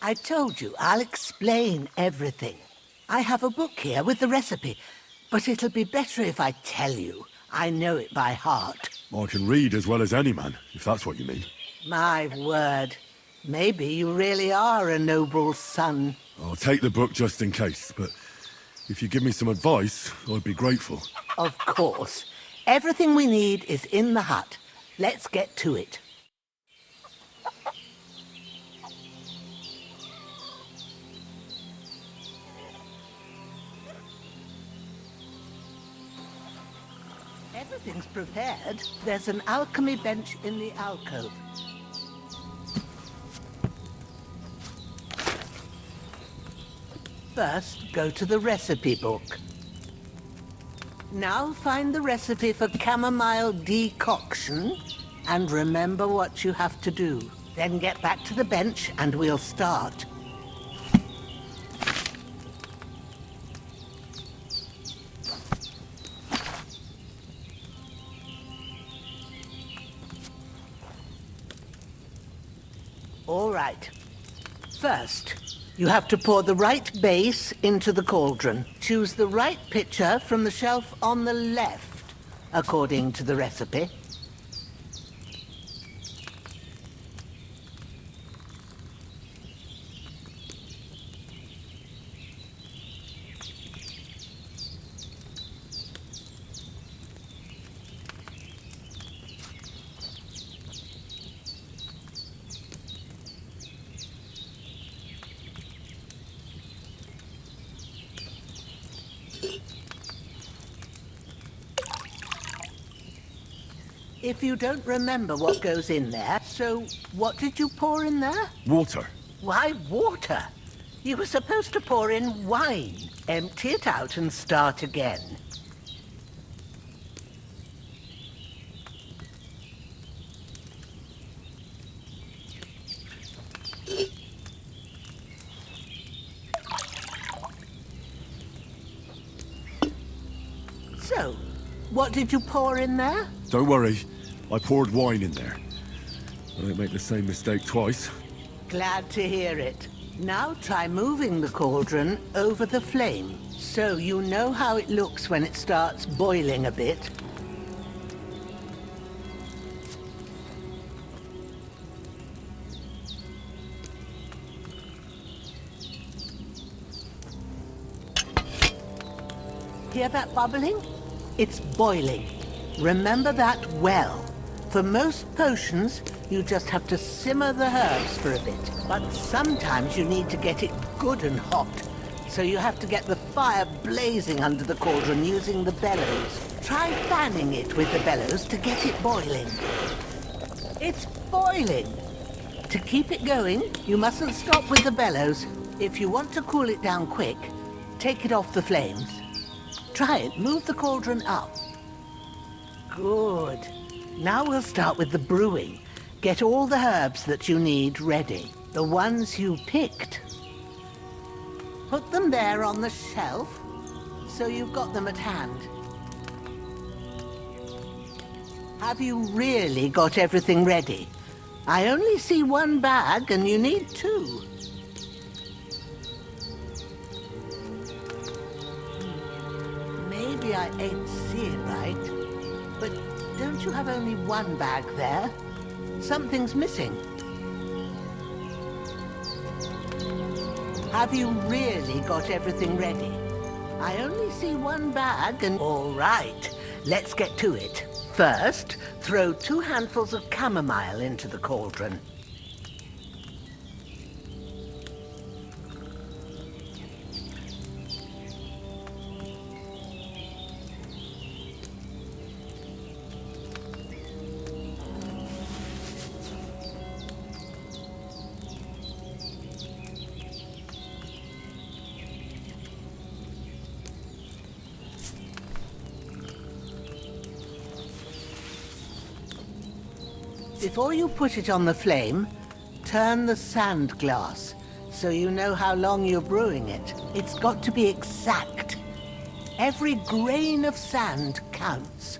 I told you, I'll explain everything. I have a book here with the recipe, but it'll be better if I tell you. I know it by heart. I can read as well as any man, if that's what you mean. My word. Maybe you really are a noble son. I'll take the book just in case, but if you give me some advice, I'd be grateful. Of course. Everything we need is in the hut. Let's get to it. Everything's prepared. There's an alchemy bench in the alcove. First, go to the recipe book. Now find the recipe for chamomile decoction and remember what you have to do. Then get back to the bench and we'll start. All right. First, you have to pour the right base into the cauldron. Choose the right pitcher from the shelf on the left, according to the recipe. If you don't remember what goes in there, so what did you pour in there? Water. Why water? You were supposed to pour in wine. Empty it out and start again. So, what did you pour in there? Don't worry, I poured wine in there. I don't make the same mistake twice. Glad to hear it. Now try moving the cauldron over the flame, so you know how it looks when it starts boiling a bit. Hear that bubbling? It's boiling. Remember that well. For most potions, you just have to simmer the herbs for a bit. But sometimes you need to get it good and hot. So you have to get the fire blazing under the cauldron using the bellows. Try fanning it with the bellows to get it boiling. It's boiling! To keep it going, you mustn't stop with the bellows. If you want to cool it down quick, take it off the flames. Try it. Move the cauldron up. Good. Now we'll start with the brewing. Get all the herbs that you need ready. The ones you picked. Put them there on the shelf, so you've got them at hand. Have you really got everything ready? I only see one bag, and you need two. Maybe I ain't seeing right, but don't you have only one bag there? Something's missing. Have you really got everything ready? I only see one bag and... All right, let's get to it. First, throw 2 handfuls of chamomile into the cauldron. Before you put it on the flame, turn the sand glass so you know how long you're brewing it. It's got to be exact. Every grain of sand counts.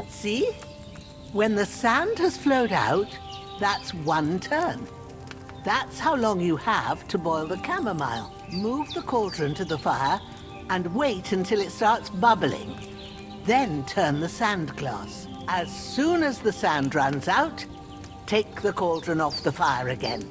See? When the sand has flowed out, that's 1 turn. That's how long you have to boil the chamomile. Move the cauldron to the fire and wait until it starts bubbling. Then turn the sand glass. As soon as the sand runs out, take the cauldron off the fire again.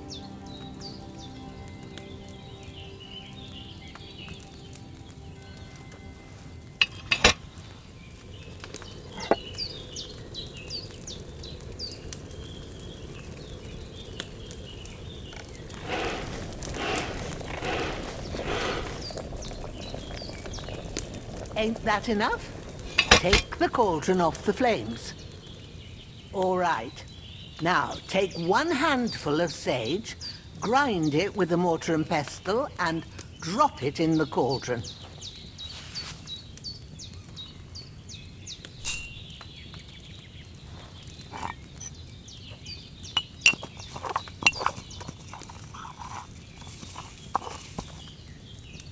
Ain't that enough? Take the cauldron off the flames. All right. Now, take 1 handful of sage, grind it with a mortar and pestle, and drop it in the cauldron.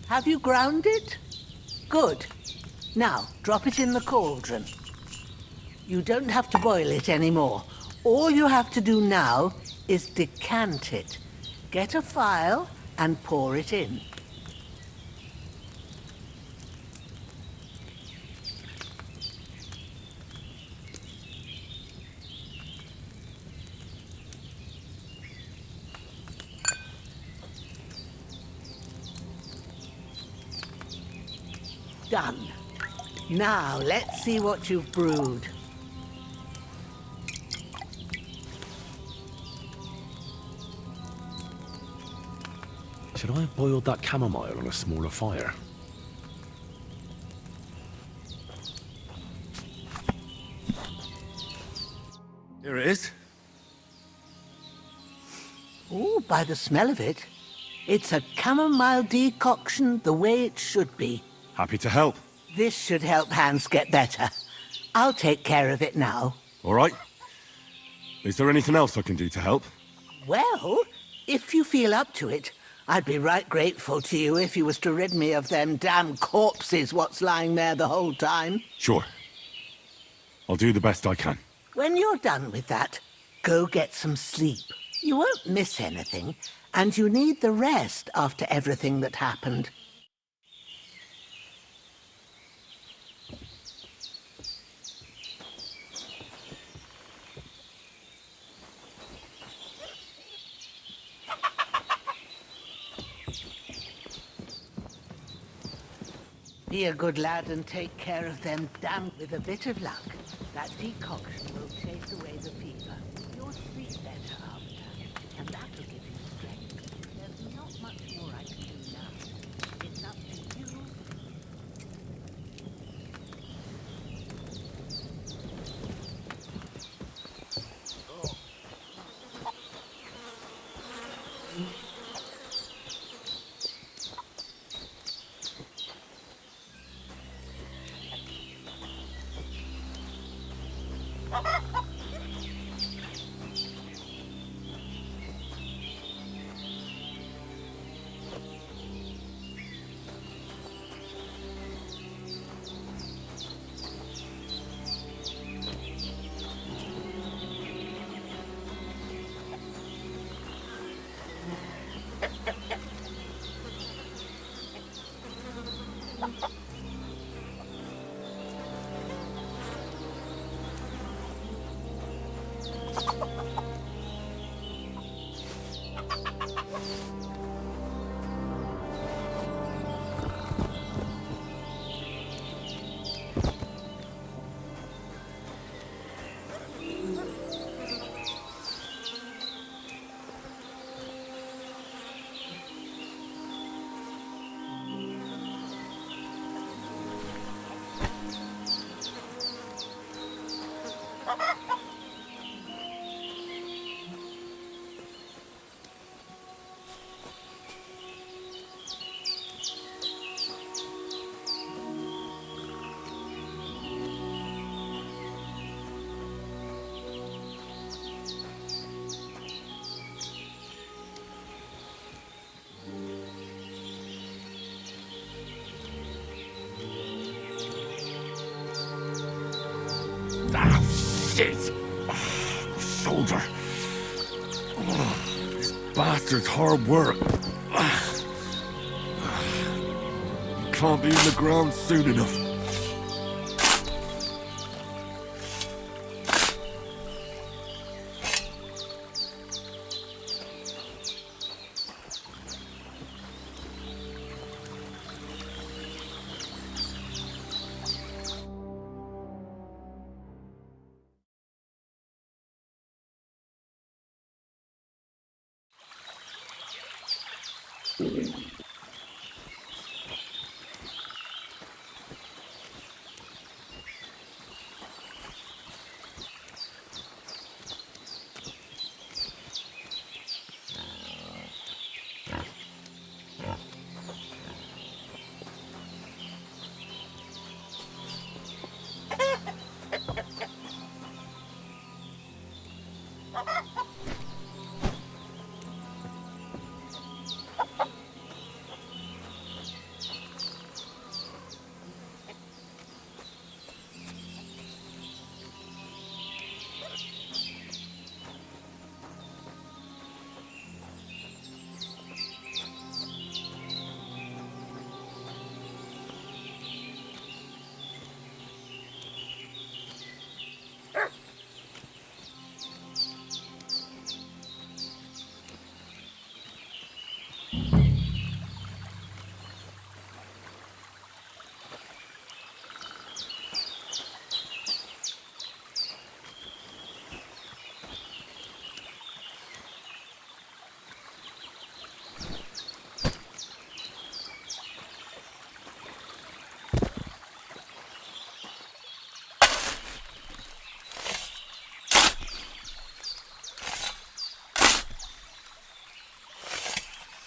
Have you ground it? Good. Now, drop it in the cauldron. You don't have to boil it anymore. All you have to do now is decant it. Get a phial and pour it in. Done. Now, let's see what you've brewed. Should I have boiled that chamomile on a smaller fire? Here it is. Oh, by the smell of it, it's a chamomile decoction the way it should be. Happy to help. This should help Hans get better. I'll take care of it now. All right. Is there anything else I can do to help? Well, if you feel up to it, I'd be right grateful to you if you was to rid me of them damn corpses what's lying there the whole time. Sure. I'll do the best I can. When you're done with that, go get some sleep. You won't miss anything, and you need the rest after everything that happened. Be a good lad and take care of them damned. With a bit of luck, that decoction will chase away the fever. You'll sleep better after, and that'll give you strength. There's not much more I can do now. It's up to you. Ah, shit! My shoulder. This bastard's hard work. You can't be in the ground soon enough.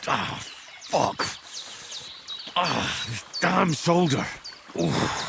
Ah, fuck. Ah, this damn shoulder. Oof.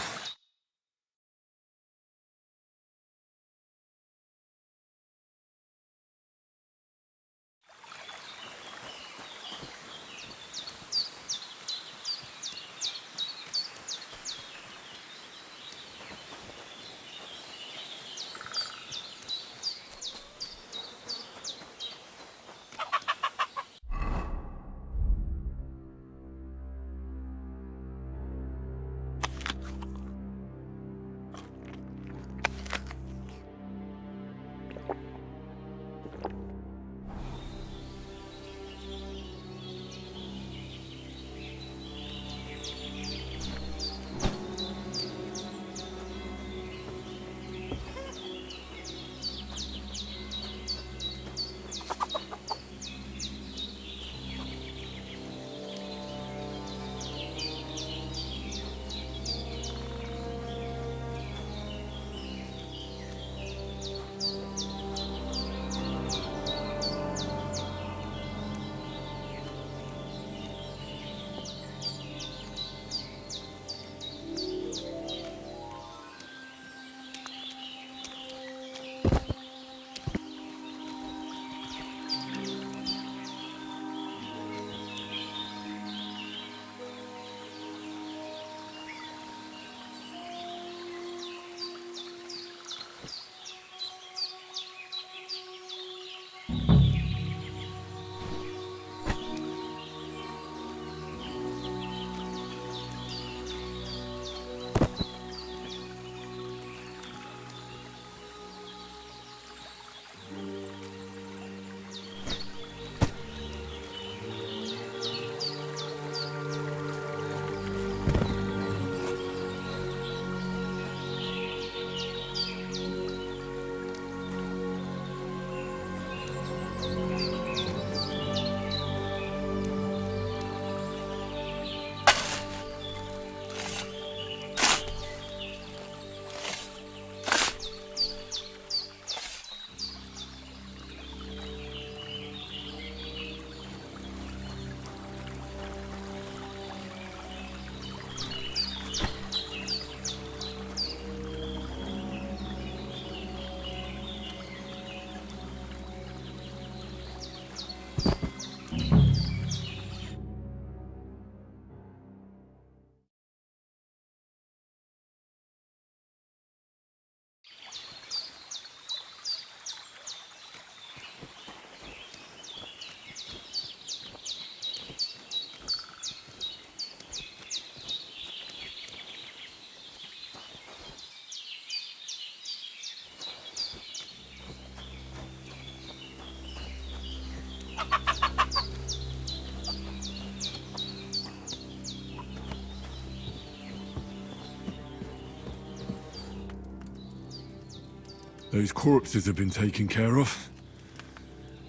Those corpses have been taken care of.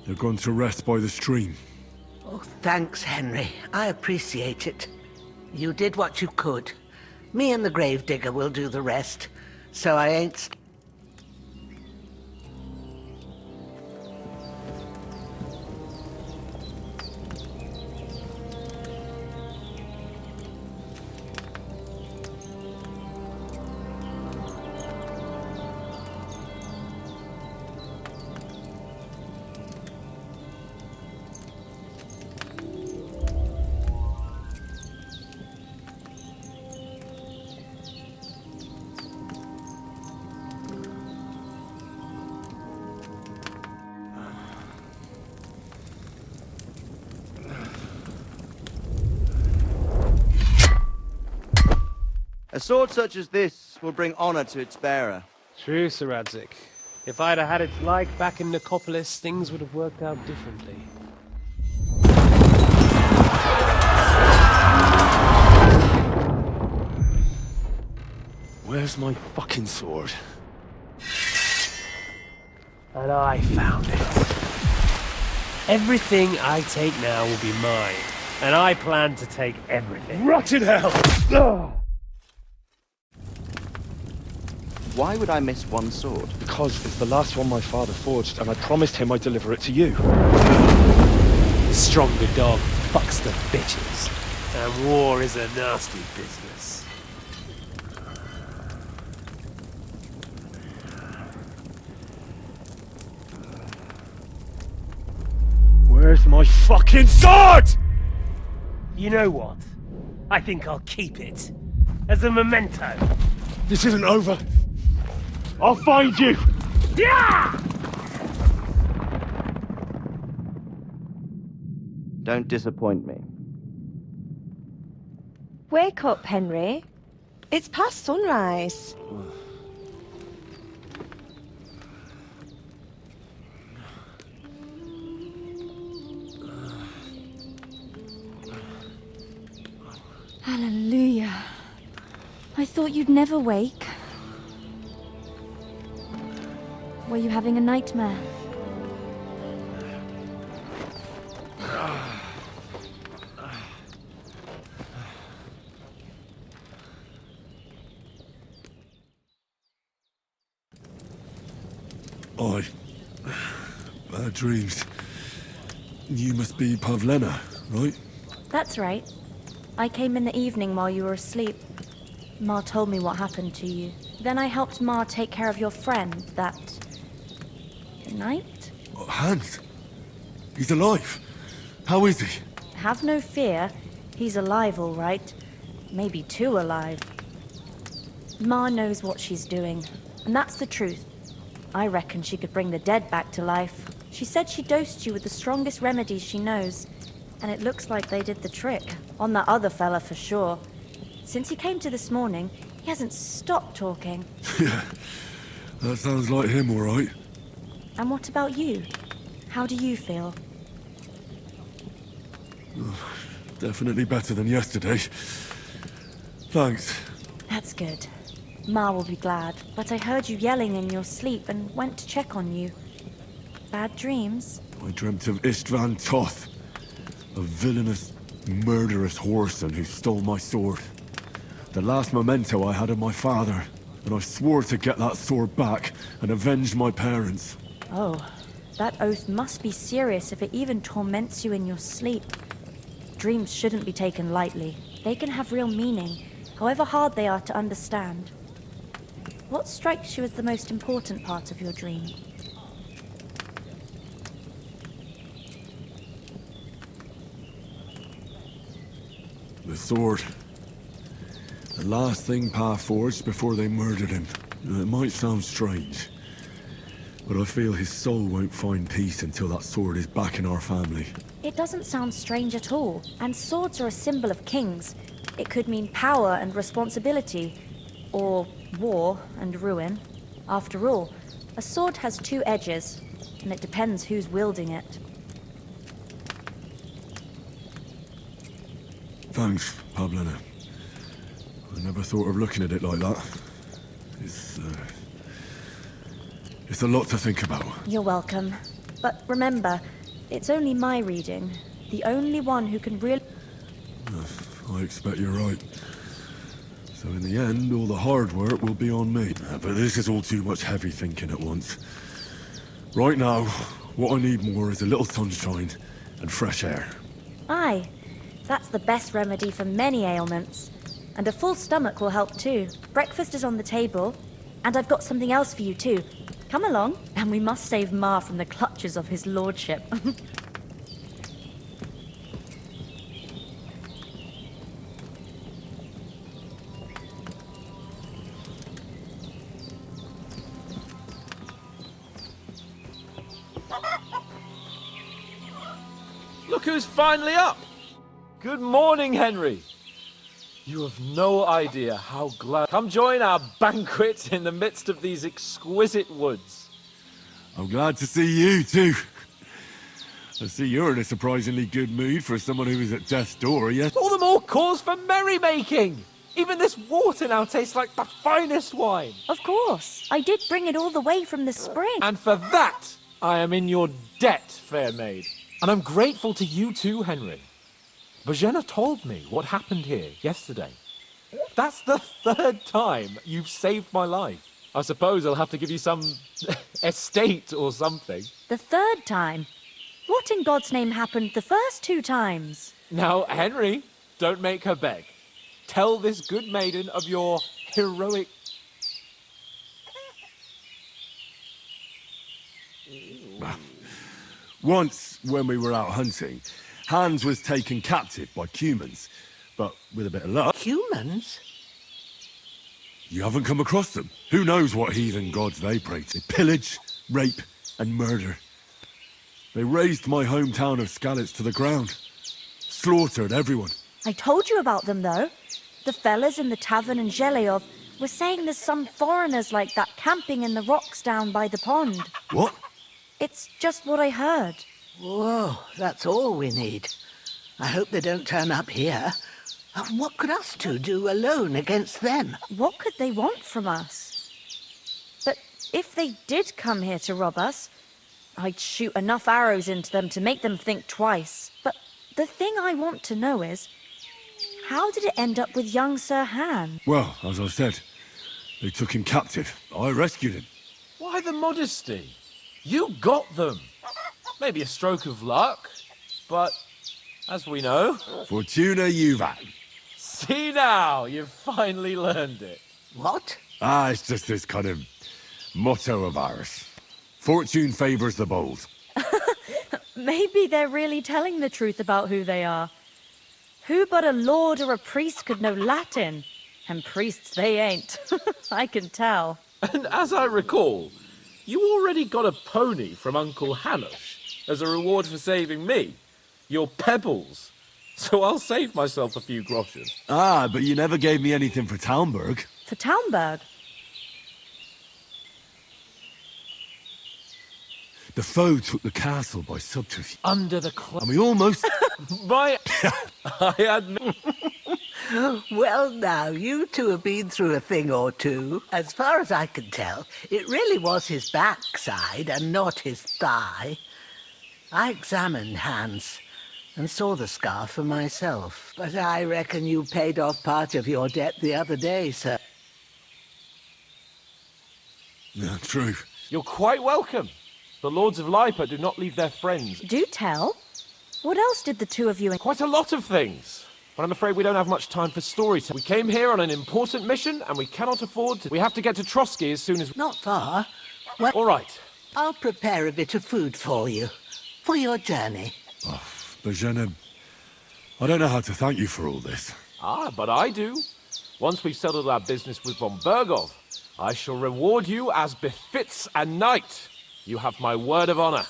They're gone to rest by the stream. Oh, thanks, Henry. I appreciate it. You did what you could. Me and the gravedigger will do the rest, so I ain't... A sword such as this will bring honor to its bearer. True, Sir Radzik. If I'd have had its like back in Nicopolis, things would have worked out differently. Where's my fucking sword? And I found it. Everything I take now will be mine, and I plan to take everything. Rotted hell! Ugh. Why would I miss one sword? Because it's the last one my father forged, and I promised him I'd deliver it to you. The stronger dog fucks the bitches, and war is a nasty business. Where's my fucking sword? You know what? I think I'll keep it. As a memento. This isn't over. I'll find you! Yeah! Don't disappoint me. Wake up, Henry. It's past sunrise. Hallelujah. I thought you'd never wake. Were you having a nightmare? Bad dreams. You must be Pavlena, right? That's right. I came in the evening while you were asleep. Ma told me what happened to you. Then I helped Ma take care of your friend that night? Hans? He's alive. How is he? Have no fear. He's alive, all right. Maybe too alive. Ma knows what she's doing, and that's the truth. I reckon she could bring the dead back to life. She said she dosed you with the strongest remedies she knows, and it looks like they did the trick. On that other fella for sure. Since he came to this morning, he hasn't stopped talking. Yeah, that sounds like him, all right. And what about you? How do you feel? Definitely better than yesterday. Thanks. That's good. Ma will be glad, but I heard you yelling in your sleep and went to check on you. Bad dreams? I dreamt of Istvan Toth, a villainous, murderous whoreson who stole my sword. The last memento I had of my father, and I swore to get that sword back and avenge my parents. Oh, that oath must be serious if it even torments you in your sleep. Dreams shouldn't be taken lightly. They can have real meaning, however hard they are to understand. What strikes you as the most important part of your dream? The sword. The last thing Pa forged before they murdered him. It might sound strange, but I feel his soul won't find peace until that sword is back in our family. It doesn't sound strange at all, and swords are a symbol of kings. It could mean power and responsibility, or war and ruin. After all, a sword has two edges, and it depends who's wielding it. Thanks, Pavlena. I never thought of looking at it like that. It's It's a lot to think about. You're welcome. But remember, it's only my reading. The only one who can really... I expect you're right. So in the end, all the hard work will be on me. But this is all too much heavy thinking at once. Right now, what I need more is a little sunshine and fresh air. Aye, that's the best remedy for many ailments. And a full stomach will help too. Breakfast is on the table, and I've got something else for you too. Come along, and we must save Ma from the clutches of his lordship. Look who's finally up! Good morning, Henry. You have no idea how glad... Come join our banquet in the midst of these exquisite woods. I'm glad to see you too. I see you're in a surprisingly good mood for someone who was at death's door, yes? All the more cause for merrymaking! Even this water now tastes like the finest wine. Of course. I did bring it all the way from the spring. And for that, I am in your debt, fair maid. And I'm grateful to you too, Henry. Bojena told me what happened here yesterday. That's the 3rd time you've saved my life. I suppose I'll have to give you some estate or something. The 3rd time? What in God's name happened the first 2 times? Now, Henry, don't make her beg. Tell this good maiden of your heroic... Once, when we were out hunting, Hans was taken captive by humans. But with a bit of luck... Humans? You haven't come across them. Who knows what heathen gods they pray to? Pillage, rape, and murder. They razed my hometown of Skalitz to the ground. Slaughtered everyone. I told you about them, though. The fellas in the tavern in Zheleov were saying there's some foreigners like that camping in the rocks down by the pond. What? It's just what I heard. Whoa, that's all we need. I hope they don't turn up here. What could us two do alone against them? What could they want from us? But if they did come here to rob us, I'd shoot enough arrows into them to make them think twice. But the thing I want to know is, how did it end up with young Sir Han? Well, as I said, they took him captive. I rescued him. Why the modesty? You got them. Maybe a stroke of luck, but as we know... Fortuna Iuvat. See now, you've finally learned it. What? It's just this kind of motto of ours. Fortune favors the bold. Maybe they're really telling the truth about who they are. Who but a lord or a priest could know Latin? And priests they ain't. I can tell. And as I recall, you already got a pony from Uncle Hanush as a reward for saving me. Your pebbles. So I'll save myself a few groschen. But you never gave me anything for Talmberg. For Talmberg? The foe took the castle by subterfuge. Under the cloak. And we almost... I admit... Well, now, you two have been through a thing or two. As far as I can tell, it really was his backside and not his thigh. I examined Hans and saw the scar for myself, but I reckon you paid off part of your debt the other day, sir. Yeah, true. You're quite welcome. The Lords of Lipa do not leave their friends. Do tell. What else did the two of you... Quite a lot of things. But I'm afraid we don't have much time for storytelling. We came here on an important mission, and we cannot afford to... We have to get to Trotsky as soon as... Not far. Well, all right. I'll prepare a bit of food for you. For your journey. Bojena, I don't know how to thank you for all this. But I do. Once we've settled our business with von Bergov, I shall reward you as befits a knight. You have my word of honor.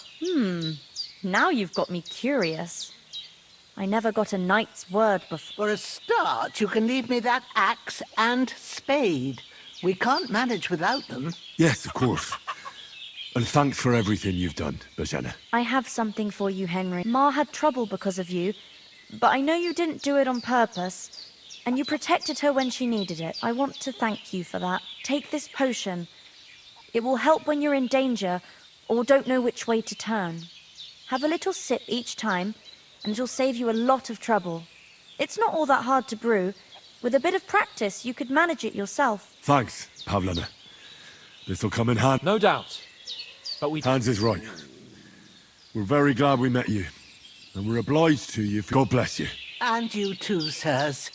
Now you've got me curious. I never got a knight's word before. For a start, you can leave me that axe and spade. We can't manage without them. Yes, of course. And thanks for everything you've done, Bojena. I have something for you, Henry. Ma had trouble because of you, but I know you didn't do it on purpose, and you protected her when she needed it. I want to thank you for that. Take this potion. It will help when you're in danger or don't know which way to turn. Have a little sip each time, and it'll save you a lot of trouble. It's not all that hard to brew. With a bit of practice, you could manage it yourself. Thanks, Pavlana. This'll come in handy. No doubt. But Hans is right. We're very glad we met you. And we're obliged to you. God bless you. And you too, sirs.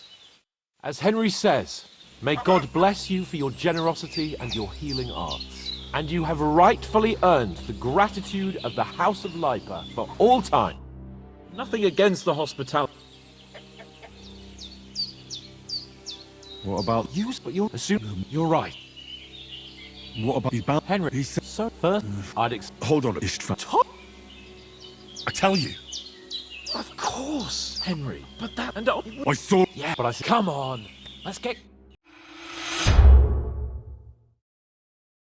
As Henry says, may God bless you for your generosity and your healing arts. And you have rightfully earned the gratitude of the House of Lipa for all time. Nothing against the hospitality. What about you? But you're assuming you're right. What about his bound? Henry, He said, so first, hold on, Istvan. I tell you. Of course, Henry. But that and I saw. yeah, but I said, come on, let's get.